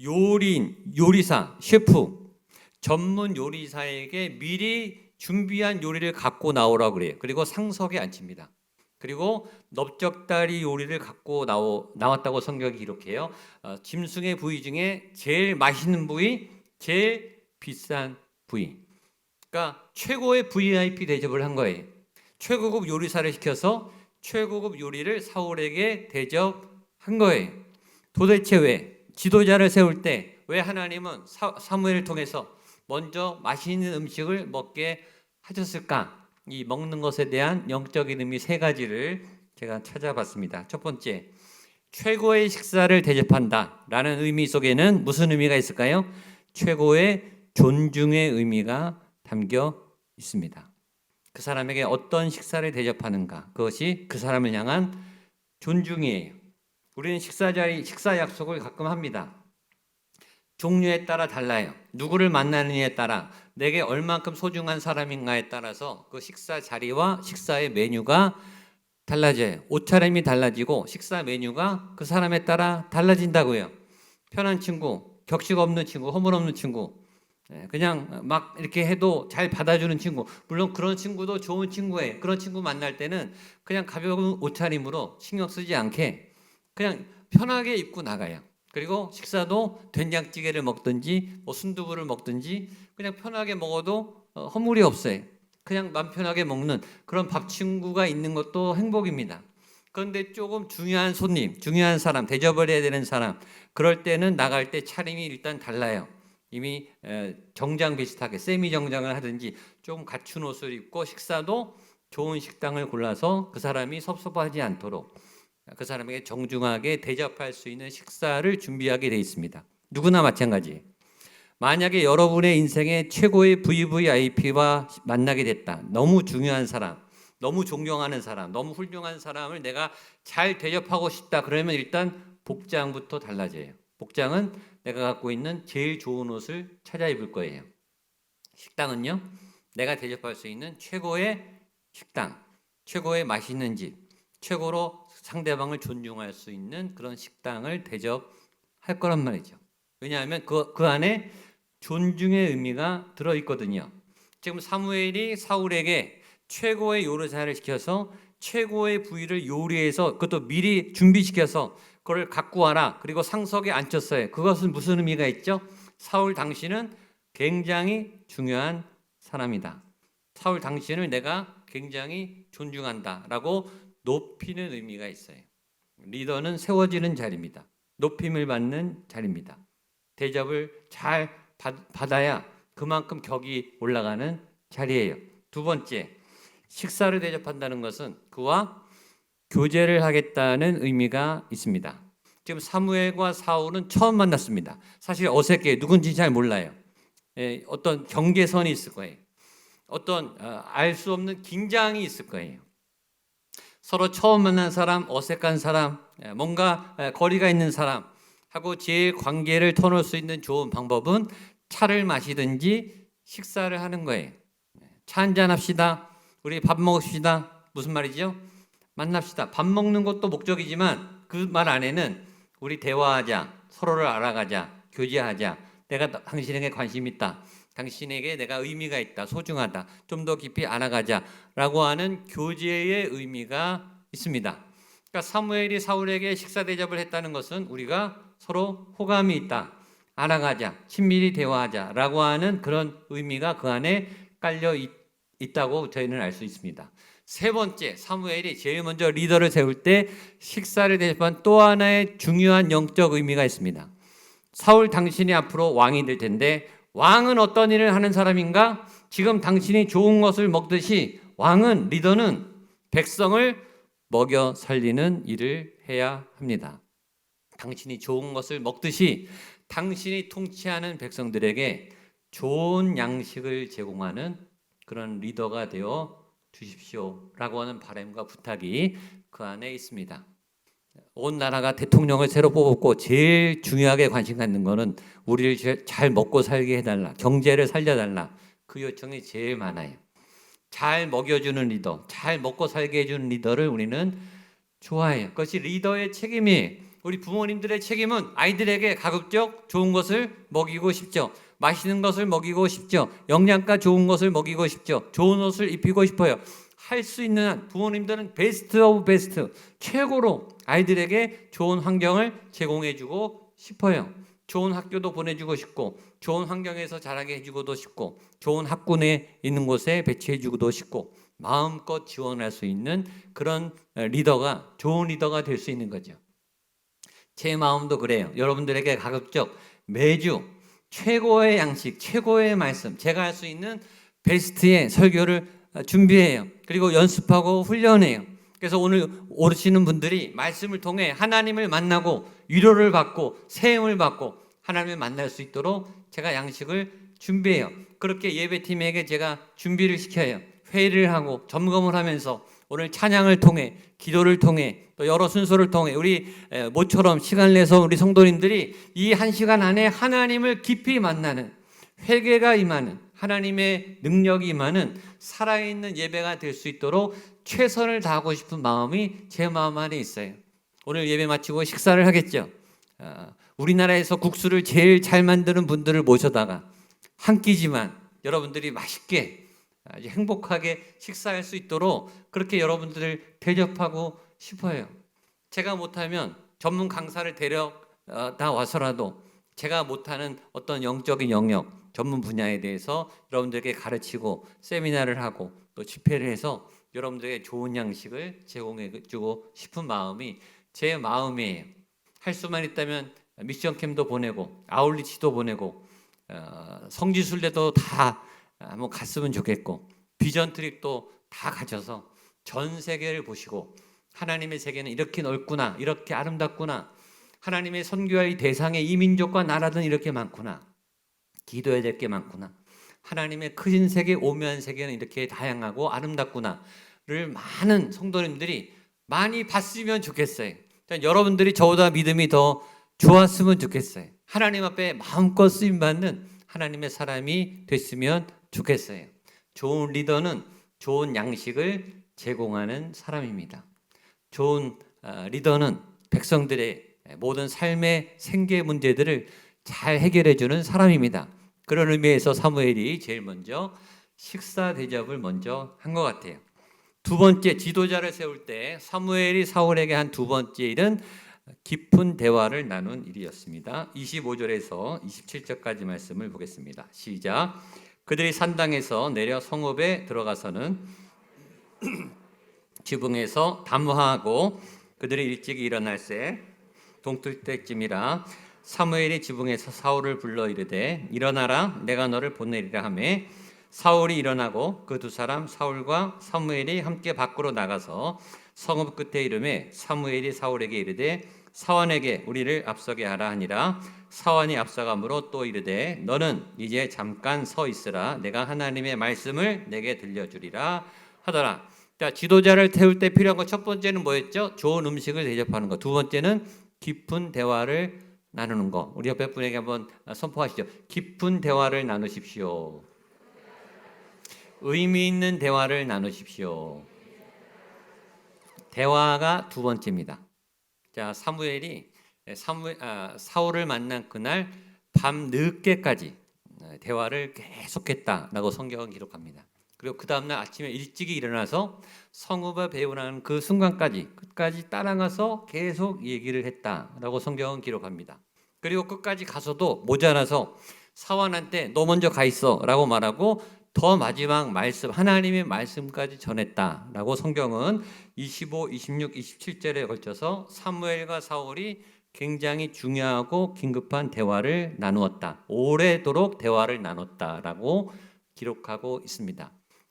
요리인, 요리사, 셰프, 전문 요리사에게 미리 준비한 요리를 갖고 나오라고 그래요. 그리고 상석에 앉힙니다. 그리고 넓적다리 요리를 갖고 나왔다고 성경이 기록해요. 짐승의 부위 중에 제일 맛있는 부위, 제일 비싼 부위. 그러니까 최고의 VIP 대접을 한 거예요. 최고급 요리사를 시켜서 최고급 요리를 사울에게 대접한 거예요. 도대체 왜? 지도자를 세울 때 왜 하나님은 사무엘을 통해서 먼저 맛있는 음식을 먹게 하셨을까? 이 먹는 것에 대한 영적인 의미 세 가지를 제가 찾아봤습니다. 첫 번째, 최고의 식사를 대접한다라는 의미 속에는 무슨 의미가 있을까요? 최고의 존중의 의미가 담겨 있습니다. 그 사람에게 어떤 식사를 대접하는가, 그것이 그 사람을 향한 존중이에요. 우리는 식사 약속을 가끔 합니다. 종류에 따라 달라요. 누구를 만나느냐에 따라, 내게 얼만큼 소중한 사람인가에 따라서 그 식사 자리와 식사의 메뉴가 달라져요. 옷차림이 달라지고 식사 메뉴가 그 사람에 따라 달라진다고요. 편한 친구, 격식 없는 친구, 허물 없는 친구, 그냥 막 이렇게 해도 잘 받아주는 친구, 물론 그런 친구도 좋은 친구예요. 그런 친구 만날 때는 그냥 가벼운 옷차림으로 신경 쓰지 않게 그냥 편하게 입고 나가요. 그리고 식사도 된장찌개를 먹든지 뭐 순두부를 먹든지 그냥 편하게 먹어도 허물이 없어요. 그냥 맘 편하게 먹는 그런 밥 친구가 있는 것도 행복입니다. 그런데 조금 중요한 손님, 중요한 사람, 대접을 해야 되는 사람, 그럴 때는 나갈 때 차림이 일단 달라요. 이미 정장 비슷하게 세미 정장을 하든지 좀 갖춘 옷을 입고 식사도 좋은 식당을 골라서 그 사람이 섭섭하지 않도록 그 사람에게 정중하게 대접할 수 있는 식사를 준비하게 되어 있습니다. 누구나 마찬가지. 만약에 여러분의 인생의 최고의 VVIP와 만나게 됐다. 너무 중요한 사람, 너무 존경하는 사람, 너무 훌륭한 사람을 내가 잘 대접하고 싶다. 그러면 일단 복장부터 달라져요. 복장은 내가 갖고 있는 제일 좋은 옷을 찾아 입을 거예요. 식당은요, 내가 대접할 수 있는 최고의 식당, 최고의 맛있는 집, 최고로 상대방을 존중할 수 있는 그런 식당을 대접할 거란 말이죠. 왜냐하면 그 안에 존중의 의미가 들어있거든요. 지금 사무엘이 사울에게 최고의 요리사를 시켜서 최고의 부위를 요리해서 그것도 미리 준비시켜서 그걸 갖고 와라. 그리고 상석에 앉혔어요. 그것은 무슨 의미가 있죠? 사울 당신은 굉장히 중요한 사람이다. 사울 당신을 내가 굉장히 존중한다 라고 높이는 의미가 있어요. 리더는 세워지는 자리입니다. 높임을 받는 자리입니다. 대접을 잘 받아야 그만큼 격이 올라가는 자리예요. 두 번째, 식사를 대접한다는 것은 그와 교제를 하겠다는 의미가 있습니다. 지금 사무엘과 사울은 처음 만났습니다. 사실 어색해요. 누군지 잘 몰라요. 어떤 경계선이 있을 거예요. 어떤 알 수 없는 긴장이 있을 거예요. 서로 처음 만난 사람, 어색한 사람, 뭔가 거리가 있는 사람하고 제일 관계를 터놓을 수 있는 좋은 방법은 차를 마시든지 식사를 하는 거예요. 차 한잔 합시다. 우리 밥 먹읍시다. 무슨 말이죠? 만납시다. 밥 먹는 것도 목적이지만 그 말 안에는 우리 대화하자, 서로를 알아가자, 교제하자. 내가 당신에게 관심 있다. 당신에게 내가 의미가 있다. 소중하다. 좀 더 깊이 알아가자라고 하는 교제의 의미가 있습니다. 그러니까 사무엘이 사울에게 식사 대접을 했다는 것은 우리가 서로 호감이 있다. 알아가자. 친밀히 대화하자라고 하는 그런 의미가 그 안에 깔려 있다고 저희는 알 수 있습니다. 세 번째, 사무엘이 제일 먼저 리더를 세울 때 식사를 대접한 또 하나의 중요한 영적 의미가 있습니다. 사울 당신이 앞으로 왕이 될 텐데 왕은 어떤 일을 하는 사람인가? 지금 당신이 좋은 것을 먹듯이 왕은, 리더는 백성을 먹여 살리는 일을 해야 합니다. 당신이 좋은 것을 먹듯이 당신이 통치하는 백성들에게 좋은 양식을 제공하는 그런 리더가 되어 주십시오라고 하는 바람과 부탁이 그 안에 있습니다. 온 나라가 대통령을 새로 뽑았고 제일 중요하게 관심 갖는 거는 우리를 잘 먹고 살게 해달라, 경제를 살려달라, 그 요청이 제일 많아요. 잘 먹여주는 리더, 잘 먹고 살게 해주는 리더를 우리는 좋아해요. 그것이 리더의 책임이에요. 우리 부모님들의 책임은 아이들에게 가급적 좋은 것을 먹이고 싶죠. 맛있는 것을 먹이고 싶죠. 영양가 좋은 것을 먹이고 싶죠. 좋은 옷을 입히고 싶어요. 할 수 있는 한 부모님들은 베스트 오브 베스트, 최고로 아이들에게 좋은 환경을 제공해주고 싶어요. 좋은 학교도 보내주고 싶고, 좋은 환경에서 자라게 해주고도 싶고, 좋은 학군에 있는 곳에 배치해주고도 싶고, 마음껏 지원할 수 있는 그런 리더가, 좋은 리더가 될 수 있는 거죠. 제 마음도 그래요. 여러분들에게 가급적 매주 최고의 양식, 최고의 말씀, 제가 할 수 있는 베스트의 설교를 준비해요. 그리고 연습하고 훈련해요. 그래서 오늘 오시는 분들이 말씀을 통해 하나님을 만나고 위로를 받고 세움을 받고 하나님을 만날 수 있도록 제가 양식을 준비해요. 그렇게 예배팀에게 제가 준비를 시켜요. 회의를 하고 점검을 하면서 오늘 찬양을 통해 기도를 통해 또 여러 순서를 통해 우리 모처럼 시간을 내서 우리 성도님들이 이 한 시간 안에 하나님을 깊이 만나는 회개가 임하는 하나님의 능력이 임하는 살아있는 예배가 될 수 있도록 최선을 다하고 싶은 마음이 제 마음 안에 있어요. 오늘 예배 마치고 식사를 하겠죠. 우리나라에서 국수를 제일 잘 만드는 분들을 모셔다가 한 끼지만 여러분들이 맛있게 아주 행복하게 식사할 수 있도록 그렇게 여러분들을 대접하고 싶어요. 제가 못하면 전문 강사를 데려다 와서라도 제가 못하는 어떤 영적인 영역, 전문 분야에 대해서 여러분들에게 가르치고 세미나를 하고 또 집회를 해서 여러분들에게 좋은 양식을 제공해주고 싶은 마음이 제 마음이에요. 할 수만 있다면 미션 캠도 보내고 아울리치도 보내고 성지순례도 다 한번 갔으면 좋겠고 비전 트립도 다 가져서 전 세계를 보시고 하나님의 세계는 이렇게 넓구나, 이렇게 아름답구나, 하나님의 선교할 대상의 이 민족과 나라는 이렇게 많구나, 기도해야 될 게 많구나, 하나님의 크신 세계, 오묘한 세계는 이렇게 다양하고 아름답구나를 많은 성도님들이 많이 봤으면 좋겠어요. 여러분들이 저보다 믿음이 더 좋았으면 좋겠어요. 하나님 앞에 마음껏 쓰임받는 하나님의 사람이 됐으면 좋겠어요. 좋은 리더는 좋은 양식을 제공하는 사람입니다. 좋은 리더는 백성들의 모든 삶의 생계 문제들을 잘 해결해 주는 사람입니다. 그런 의미에서 사무엘이 제일 먼저 식사 대접을 먼저 한 것 같아요. 두 번째, 지도자를 세울 때 사무엘이 사울에게 한 두 번째 일은 깊은 대화를 나눈 일이었습니다. 25절에서 27절까지 말씀을 보겠습니다. 시작. 그들이 산당에서 내려 성읍에 들어가서는 지붕에서 담화하고 그들이 일찍 일어날새 동틀 때쯤이라 사무엘이 지붕에서 사울을 불러 이르되 일어나라 내가 너를 보내리라 하매 사울이 일어나고 그 두 사람 사울과 사무엘이 함께 밖으로 나가서 성읍 끝에 이르매 사무엘이 사울에게 이르되 사원에게 우리를 앞서게 하라 하니라. 사원이 앞서가므로 또 이르되 너는 이제 잠깐 서 있으라 내가 하나님의 말씀을 내게 들려주리라 하더라. 자, 지도자를 세울 때 필요한 것 첫 번째는 뭐였죠? 좋은 음식을 대접하는 것. 두 번째는 깊은 대화를 나누는 것. 우리 옆에 분에게 한번 선포하시죠. 깊은 대화를 나누십시오. 의미 있는 대화를 나누십시오. 대화가 두 번째입니다. 자, 사무엘이 사울을 만난 그날 밤 늦게까지 대화를 계속했다라고 성경은 기록합니다. 그리고 그 다음날 아침에 일찍이 일어나서 성읍에 배우라는 그 순간까지 끝까지 따라가서 계속 얘기를 했다라고 성경은 기록합니다. 그리고 끝까지 가서도 모자라서 사원한테 너 먼저 가 있어라고 말하고 더 마지막 말씀 하나님의 말씀까지 전했다라고 성경은 25, 26, 27절에 걸쳐서 사무엘과 사울이 굉장히 중요하고 긴급한 대화를 나누었다. 오래도록 대화를 나눴다라고 기록하고 있습니다.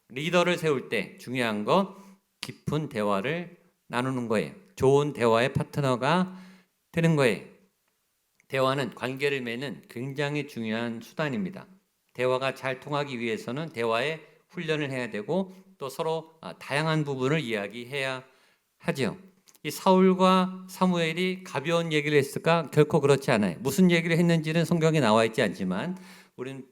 리더를 세울 때 중요한 건 깊은 대화를 나누는 거예요. 좋은 대화의 파트너가 되는 거예요. 대화는 관계를 맺는 굉장히 중요한 수단입니다. 대화가 잘 통하기 위해서는 대화에 훈련을 해야 되고 또 서로 다양한 부분을 이야기해야 하죠. 이 사울과 사무엘이 가벼운 얘기를 했을까? 결코 그렇지 않아요. 무슨 얘기를 했는지는 성경에 나와 있지 않지만 우리는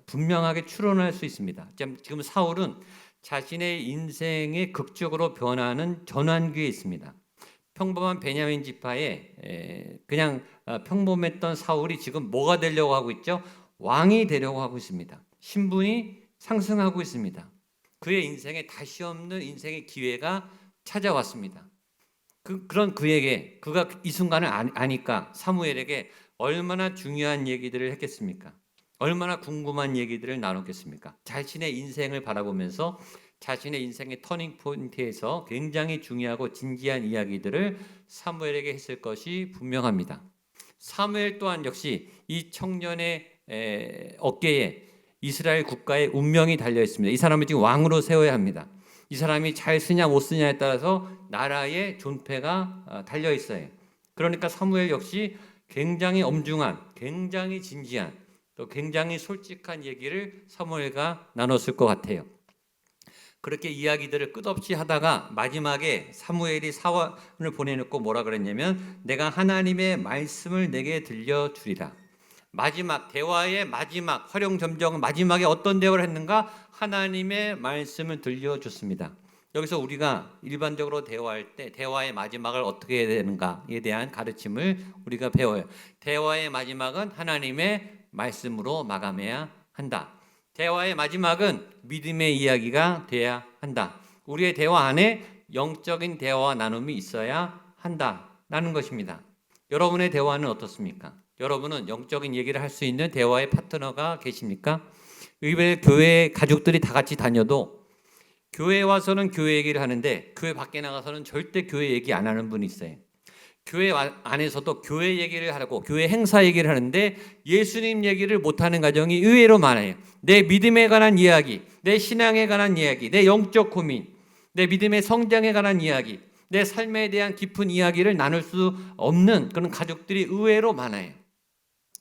분명하게 추론할 수 있습니다. 지금 사울은 자신의 인생의 극적으로 변하는 전환기에 있습니다. 평범한 베냐민 지파에 그냥 평범했던 사울이 지금 뭐가 되려고 하고 있죠? 왕이 되려고 하고 있습니다. 신분이 상승하고 있습니다. 그의 인생에 다시 없는 인생의 기회가 찾아왔습니다. 그런 그에게 그가 이 순간을 아니까 사무엘에게 얼마나 중요한 얘기들을 했겠습니까? 얼마나 궁금한 얘기들을 나눴겠습니까? 자신의 인생을 바라보면서 자신의 인생의 터닝 포인트에서 굉장히 중요하고 진지한 이야기들을 사무엘에게 했을 것이 분명합니다. 사무엘 또한 역시 이 청년의 어깨에 이스라엘 국가의 운명이 달려 있습니다. 이 사람을 지금 왕으로 세워야 합니다. 이 사람이 잘 쓰냐 못 쓰냐에 따라서 나라의 존폐가 달려 있어요. 그러니까 사무엘 역시 굉장히 엄중한, 굉장히 진지한, 또 굉장히 솔직한 얘기를 사무엘과 나눴을 것 같아요. 그렇게 이야기들을 끝없이 하다가 마지막에 사무엘이 사원을 보내놓고 뭐라 그랬냐면 내가 하나님의 말씀을 내게 들려주리라. 마지막 대화의 마지막 활용점정은 마지막에 어떤 대화를 했는가? 하나님의 말씀을 들려줬습니다. 여기서 우리가 일반적으로 대화할 때 대화의 마지막을 어떻게 해야 되는가에 대한 가르침을 우리가 배워요. 대화의 마지막은 하나님의 말씀으로 마감해야 한다. 대화의 마지막은 믿음의 이야기가 돼야 한다. 우리의 대화 안에 영적인 대화와 나눔이 있어야 한다라는 것입니다. 여러분의 대화는 어떻습니까? 여러분은 영적인 얘기를 할 수 있는 대화의 파트너가 계십니까? 왜 교회 가족들이 다 같이 다녀도 교회에 와서는 교회 얘기를 하는데 교회 밖에 나가서는 절대 교회 얘기 안 하는 분이 있어요. 교회 안에서도 교회 얘기를 하고 교회 행사 얘기를 하는데 예수님 얘기를 못하는 가정이 의외로 많아요. 내 믿음에 관한 이야기, 내 신앙에 관한 이야기, 내 영적 고민, 내 믿음의 성장에 관한 이야기, 내 삶에 대한 깊은 이야기를 나눌 수 없는 그런 가족들이 의외로 많아요.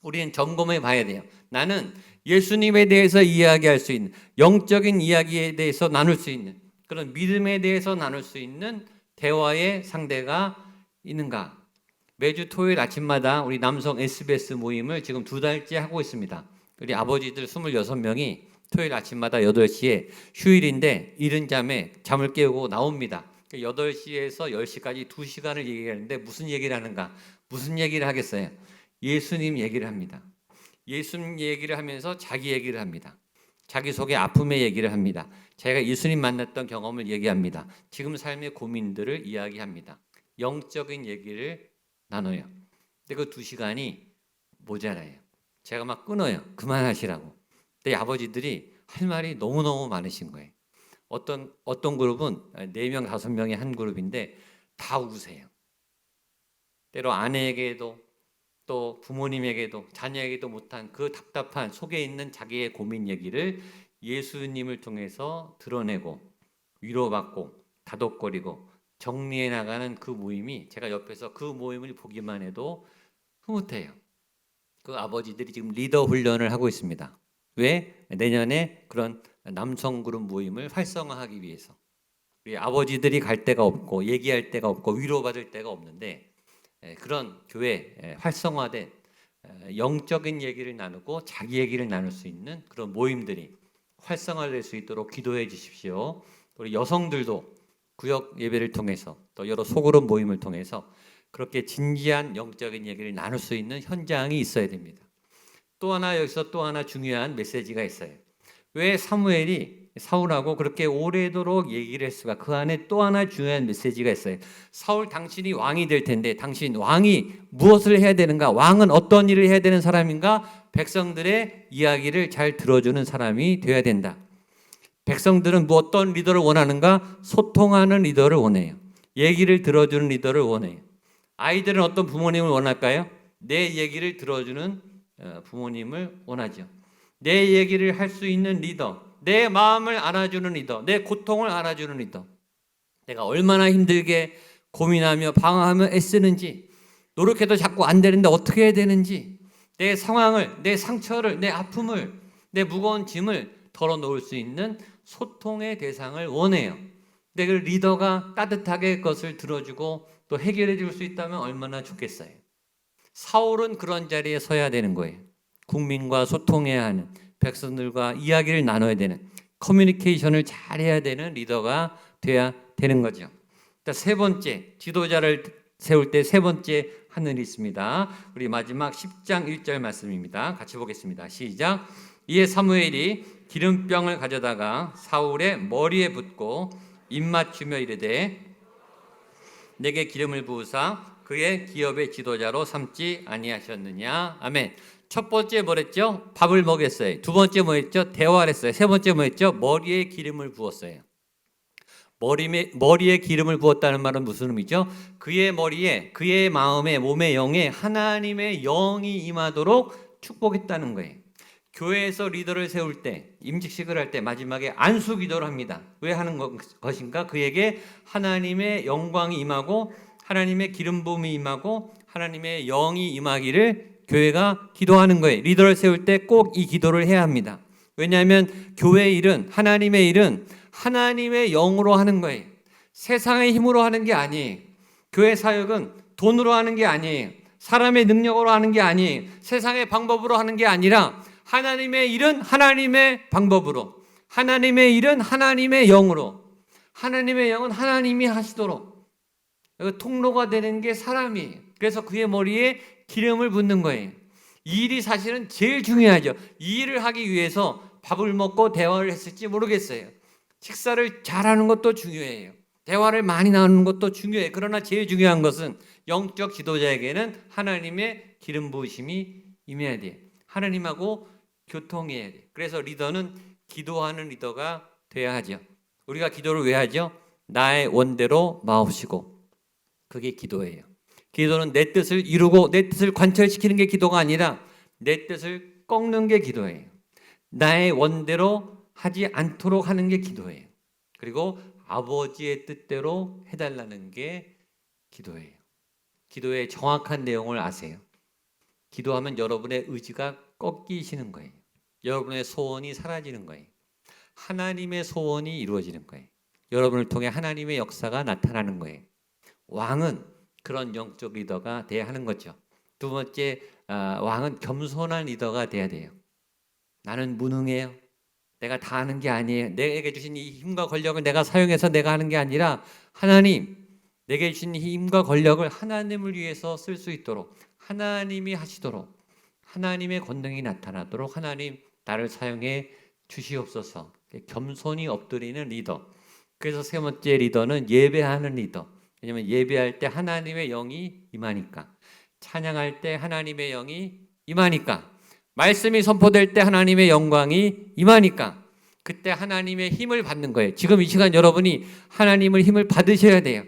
우리는 점검해 봐야 돼요. 나는 예수님에 대해서 이야기할 수 있는, 영적인 이야기에 대해서 나눌 수 있는, 그런 믿음에 대해서 나눌 수 있는 대화의 상대가 있는가? 매주 토요일 아침마다 우리 남성 SBS 모임을 지금 2달째 하고 있습니다. 우리 아버지들 26명이 토요일 아침마다 8시에 휴일인데 이른 잠에 잠을 깨우고 나옵니다. 8시에서 10시까지 2시간을 얘기하는데 무슨 얘기를 하는가? 무슨 얘기를 하겠어요? 예수님 얘기를 합니다. 예수님 얘기를 하면서 자기 얘기를 합니다. 자기 속의 아픔의 얘기를 합니다. 자기가 예수님 만났던 경험을 얘기합니다. 지금 삶의 고민들을 이야기합니다. 영적인 얘기를 나눠요. 근데 그 2시간이 모자라요. 제가 막 끊어요. 그만하시라고. 근데 아버지들이 할 말이 너무너무 많으신 거예요. 어떤 그룹은 4명, 5명의 한 그룹인데 다 우세요. 때로 아내에게도 또 부모님에게도 자녀에게도 못한 그 답답한 속에 있는 자기의 고민 얘기를 예수님을 통해서 드러내고 위로받고 다독거리고 정리해 나가는 그 모임이 제가 옆에서 그 모임을 보기만 해도 흐뭇해요. 그 아버지들이 지금 리더 훈련을 하고 있습니다. 왜? 내년에 그런 남성 그룹 모임을 활성화하기 위해서. 우리 아버지들이 갈 데가 없고 얘기할 데가 없고 위로받을 데가 없는데 그런 교회 활성화된 영적인 얘기를 나누고 자기 얘기를 나눌 수 있는 그런 모임들이 활성화될 수 있도록 기도해 주십시오. 우리 여성들도 구역 예배를 통해서 또 여러 소그룹 모임을 통해서 그렇게 진지한 영적인 얘기를 나눌 수 있는 현장이 있어야 됩니다. 또 하나 여기서 또 하나 중요한 메시지가 있어요. 왜 사무엘이 사울하고 그렇게 오래도록 얘기를 했을까? 그 안에 또 하나 중요한 메시지가 있어요. 사울 당신이 왕이 될 텐데 당신 왕이 무엇을 해야 되는가? 왕은 어떤 일을 해야 되는 사람인가? 백성들의 이야기를 잘 들어주는 사람이 되어야 된다. 백성들은 뭐 어떤 리더를 원하는가? 소통하는 리더를 원해요. 얘기를 들어주는 리더를 원해요. 아이들은 어떤 부모님을 원할까요? 내 얘기를 들어주는 부모님을 원하죠. 내 얘기를 할 수 있는 리더, 내 마음을 알아주는 리더, 내 고통을 알아주는 리더. 내가 얼마나 힘들게 고민하며 방황하며 애쓰는지, 노력해도 자꾸 안 되는데 어떻게 해야 되는지, 내 상황을, 내 상처를, 내 아픔을, 내 무거운 짐을 덜어놓을 수 있는 소통의 대상을 원해요. 근데 그 리더가 따뜻하게 그것을 들어주고 또 해결해 줄 수 있다면 얼마나 좋겠어요. 사울은 그런 자리에 서야 되는 거예요. 국민과 소통해야 하는, 백성들과 이야기를 나눠야 되는, 커뮤니케이션을 잘해야 되는 리더가 돼야 되는 거죠. 세 번째, 지도자를 세울 때 세 번째 하는 일이 있습니다. 우리 마지막 10장 1절 말씀입니다. 같이 보겠습니다. 시작. 이에 사무엘이 기름병을 가져다가 사울의 머리에 붓고 입맞추며 이르되 내게 기름을 부으사 그의 기업의 지도자로 삼지 아니하셨느냐. 아멘. 첫 번째 뭐랬죠? 밥을 먹였어요. 두 번째 뭐였죠? 대화를 했어요. 세 번째 뭐였죠? 머리에 기름을 부었어요. 머리에 기름을 부었다는 말은 무슨 의미죠? 그의 머리에, 그의 마음에, 몸에, 영에 하나님의 영이 임하도록 축복했다는 거예요. 교회에서 리더를 세울 때, 임직식을 할 때 마지막에 안수 기도를 합니다. 왜 하는 것인가? 그에게 하나님의 영광이 임하고 하나님의 기름 부음이 임하고 하나님의 영이 임하기를 교회가 기도하는 거예요. 리더를 세울 때 꼭 이 기도를 해야 합니다. 왜냐하면 교회의 일은, 하나님의 일은 하나님의 영으로 하는 거예요. 세상의 힘으로 하는 게 아니에요. 교회 사역은 돈으로 하는 게 아니에요. 사람의 능력으로 하는 게 아니에요. 세상의 방법으로 하는 게 아니라 하나님의 일은 하나님의 방법으로, 하나님의 일은 하나님의 영으로, 하나님의 영은 하나님이 하시도록 통로가 되는 게 사람이에요. 그래서 그의 머리에 기름을 붓는 거예요. 이 일이 사실은 제일 중요하죠. 이 일을 하기 위해서 밥을 먹고 대화를 했을지 모르겠어요. 식사를 잘하는 것도 중요해요. 대화를 많이 나누는 것도 중요해요. 그러나 제일 중요한 것은 영적 지도자에게는 하나님의 기름 부으심이 임해야 돼요. 하나님하고 교통해야 돼요. 그래서 리더는 기도하는 리더가 돼야 하죠. 우리가 기도를 왜 하죠? 나의 원대로 마옵시고. 그게 기도예요. 기도는 내 뜻을 이루고 내 뜻을 관철시키는 게 기도가 아니라 내 뜻을 꺾는 게 기도예요. 나의 원대로 하지 않도록 하는 게 기도예요. 그리고 아버지의 뜻대로 해달라는 게 기도예요. 기도의 정확한 내용을 아세요. 기도하면 여러분의 의지가 꺾이시는 거예요. 여러분의 소원이 사라지는 거예요. 하나님의 소원이 이루어지는 거예요. 여러분을 통해 하나님의 역사가 나타나는 거예요. 왕은 그런 영적 리더가 돼야 하는 거죠. 두 번째, 왕은 겸손한 리더가 돼야 돼요. 나는 무능해요. 내가 다 하는 게 아니에요. 내게 주신 이 힘과 권력을 내가 사용해서 내가 하는 게 아니라 하나님, 내게 주신 힘과 권력을 하나님을 위해서 쓸 수 있도록, 하나님이 하시도록, 하나님의 권능이 나타나도록 하나님 나를 사용해 주시옵소서. 겸손히 엎드리는 리더. 그래서 세 번째 리더는 예배하는 리더. 왜냐하면 예배할 때 하나님의 영이 임하니까, 찬양할 때 하나님의 영이 임하니까, 말씀이 선포될 때 하나님의 영광이 임하니까 그때 하나님의 힘을 받는 거예요. 지금 이 시간 여러분이 하나님의 힘을 받으셔야 돼요.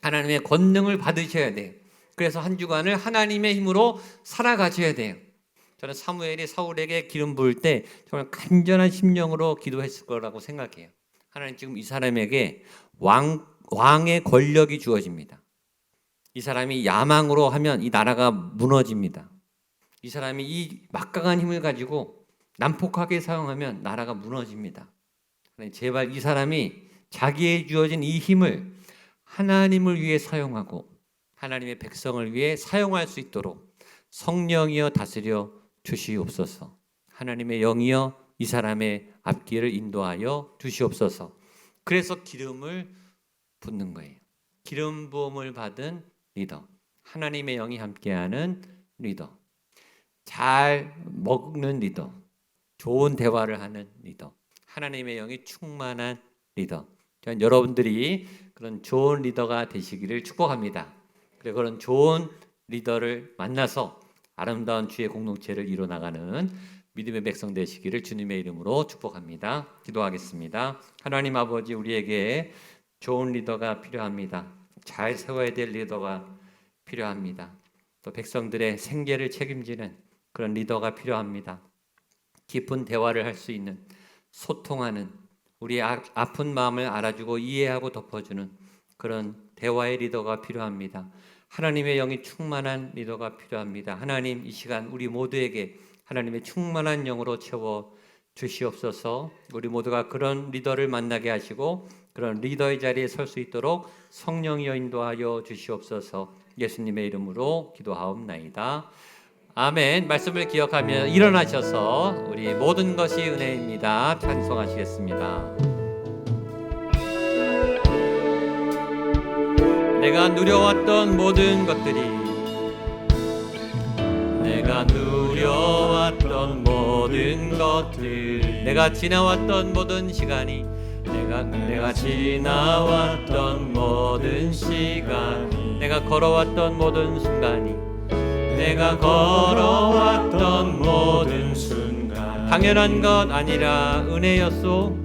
하나님의 권능을 받으셔야 돼요. 그래서 한 주간을 하나님의 힘으로 살아가셔야 돼요. 저는 사무엘이 사울에게 기름 부을 때 정말 간절한 심령으로 기도했을 거라고 생각해요. 하나님 지금 이 사람에게 왕의 권력이 주어집니다. 이 사람이 야망으로 하면 이 나라가 무너집니다. 이 사람이 이 막강한 힘을 가지고 난폭하게 사용하면 나라가 무너집니다. 제발 이 사람이 자기에 주어진 이 힘을 하나님을 위해 사용하고 하나님의 백성을 위해 사용할 수 있도록 성령이여 다스려 주시옵소서. 하나님의 영이여 이 사람의 앞길을 인도하여 주시옵소서. 그래서 기름을 붓는 거예요. 기름 부음을 받은 리더, 하나님의 영이 함께하는 리더, 잘 먹는 리더, 좋은 대화를 하는 리더, 하나님의 영이 충만한 리더. 저는 여러분들이 그런 좋은 리더가 되시기를 축복합니다. 그리고 그런 좋은 리더를 만나서 아름다운 주의 공동체를 이뤄나가는 믿음의 백성 되시기를 주님의 이름으로 축복합니다. 기도하겠습니다. 하나님 아버지, 우리에게 좋은 리더가 필요합니다. 잘 세워야 될 리더가 필요합니다. 또 백성들의 생계를 책임지는 그런 리더가 필요합니다. 깊은 대화를 할 수 있는, 소통하는, 우리의 아픈 마음을 알아주고 이해하고 덮어주는 그런 대화의 리더가 필요합니다. 하나님의 영이 충만한 리더가 필요합니다. 하나님, 이 시간 우리 모두에게 하나님의 충만한 영으로 채워 주시옵소서. 우리 모두가 그런 리더를 만나게 하시고 그런 리더의 자리에 설 수 있도록 성령이여 인도하여 주시옵소서. 예수님의 이름으로 기도하옵나이다. 아멘. 말씀을 기억하며 일어나셔서 우리 모든 것이 은혜입니다. 찬송하시겠습니다. 내가 누려왔던 모든 것들이, 내가 누려왔던 모든 것들, 내가 지나왔던 모든 시간이, 내가 지나왔던 모든 시간, 내가 걸어왔던 모든 순간이, 내가 걸어왔던 모든 순간, 당연한 것 아니라 은혜였소.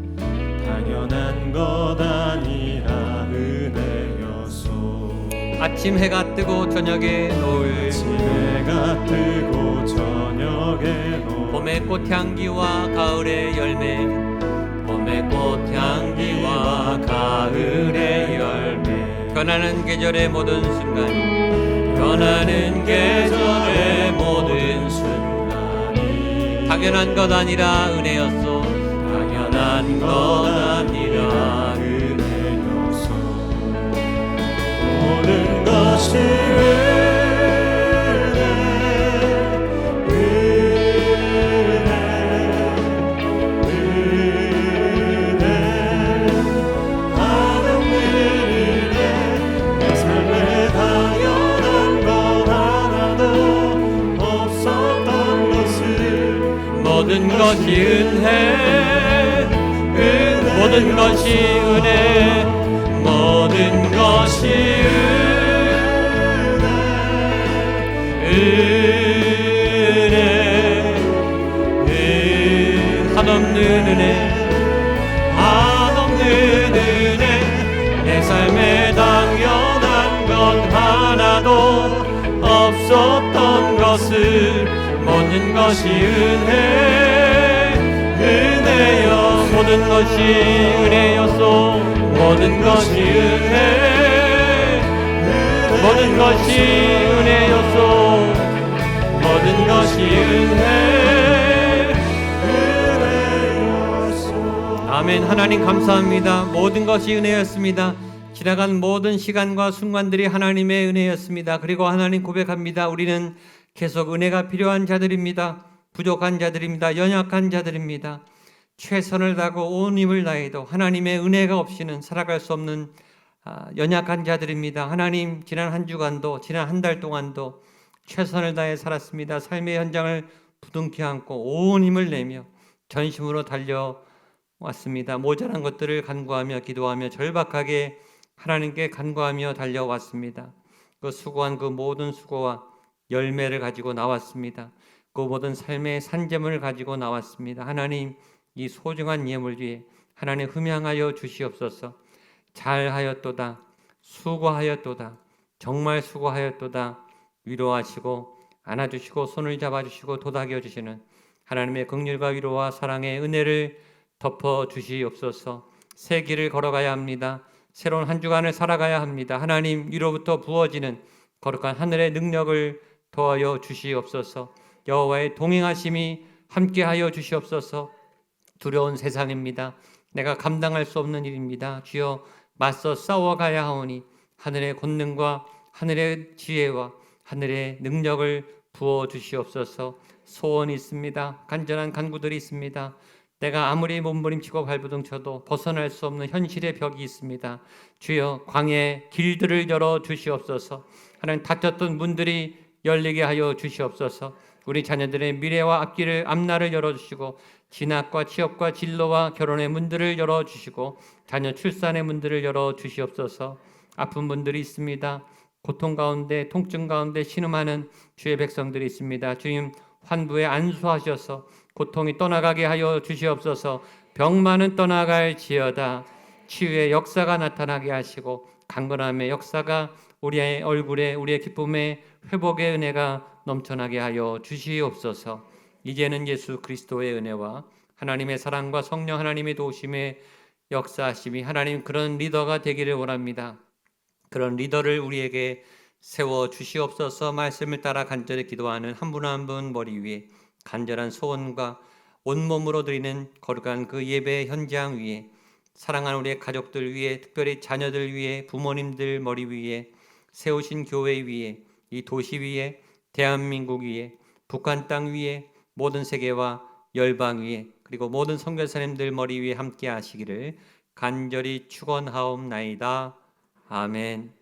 당연한 것 아니라 은혜였소. 아침 해가 뜨고 저녁에 노을, 아침 해가 뜨고 저녁에 노을, 봄에 꽃향기와 가을의 열매 봄의 꽃향기와 가을의 열매 변하는 계절의 모든 순간 변하는 계절의 모든 순간이 당연한 것 아니라 은혜였소 당연한 것 아니라 은혜였소 모든 것이 모든 것이 은혜 모든 것이 은혜 모든 것이 은혜 한없는 은혜 한없는 은혜 내 삶에 당연한 것 하나도 없었던 것을 모든 것이 은혜여 모든 것이 은혜였소 모든 것이 은혜 모든 것이 은혜였소 모든 것이 은혜였소 아멘. 하나님 감사합니다. 모든 것이 은혜였습니다. 지나간 모든 시간과 순간들이 하나님의 은혜였습니다. 그리고 하나님 고백합니다. 우리는 계속 은혜가 필요한 자들입니다. 부족한 자들입니다. 연약한 자들입니다. 최선을 다하고 온 힘을 다해도 하나님의 은혜가 없이는 살아갈 수 없는 연약한 자들입니다. 하나님 지난 한 주간도 지난 한 달 동안도 최선을 다해 살았습니다. 삶의 현장을 부둥켜 안고 온 힘을 내며 전심으로 달려왔습니다. 모자란 것들을 간구하며 기도하며 절박하게 하나님께 간구하며 달려왔습니다. 그 수고한 그 모든 수고와 열매를 가지고 나왔습니다. 그 모든 삶의 산재물을 가지고 나왔습니다. 하나님 이 소중한 예물 위에 하나님 흠양하여 주시옵소서. 잘하였도다 수고하였도다 정말 수고하였도다 위로하시고 안아주시고 손을 잡아주시고 도닥여 주시는 하나님의 긍휼과 위로와 사랑의 은혜를 덮어 주시옵소서. 새 길을 걸어가야 합니다. 새로운 한 주간을 살아가야 합니다. 하나님 위로부터 부어지는 거룩한 하늘의 능력을 도와여 주시옵소서. 여호와의 동행하심이 함께하여 주시옵소서. 두려운 세상입니다. 내가 감당할 수 없는 일입니다. 주여 맞서 싸워가야 하오니 하늘의 권능과 하늘의 지혜와 하늘의 능력을 부어 주시옵소서. 소원이 있습니다. 간절한 간구들이 있습니다. 내가 아무리 몸부림치고 발부둥쳐도 벗어날 수 없는 현실의 벽이 있습니다. 주여 광야의 길들을 열어 주시옵소서. 하나님 닫혔던 문들이 열리게 하여 주시옵소서. 우리 자녀들의 미래와 앞날을 열어주시고 진학과 취업과 진로와 결혼의 문들을 열어주시고 자녀 출산의 문들을 열어주시옵소서. 아픈 분들이 있습니다. 고통 가운데 통증 가운데 신음하는 주의 백성들이 있습니다. 주님 환부에 안수하셔서 고통이 떠나가게 하여 주시옵소서. 병만은 떠나갈지어다. 치유의 역사가 나타나게 하시고 강건함의 역사가 우리의 얼굴에 우리의 기쁨에 회복의 은혜가 넘쳐나게 하여 주시옵소서. 이제는 예수 그리스도의 은혜와 하나님의 사랑과 성령 하나님의 도우심의 역사하심이 하나님 그런 리더가 되기를 원합니다. 그런 리더를 우리에게 세워 주시옵소서. 말씀을 따라 간절히 기도하는 한 분 한 분 머리 위에 간절한 소원과 온몸으로 드리는 거룩한 그 예배 현장 위에 사랑하는 우리의 가족들 위에 특별히 자녀들 위에 부모님들 머리 위에 세우신 교회 위에 이 도시 위에 대한민국 위에 북한 땅 위에 모든 세계와 열방 위에 그리고 모든 선교사님들 머리 위에 함께 하시기를 간절히 축원하옵나이다. 아멘.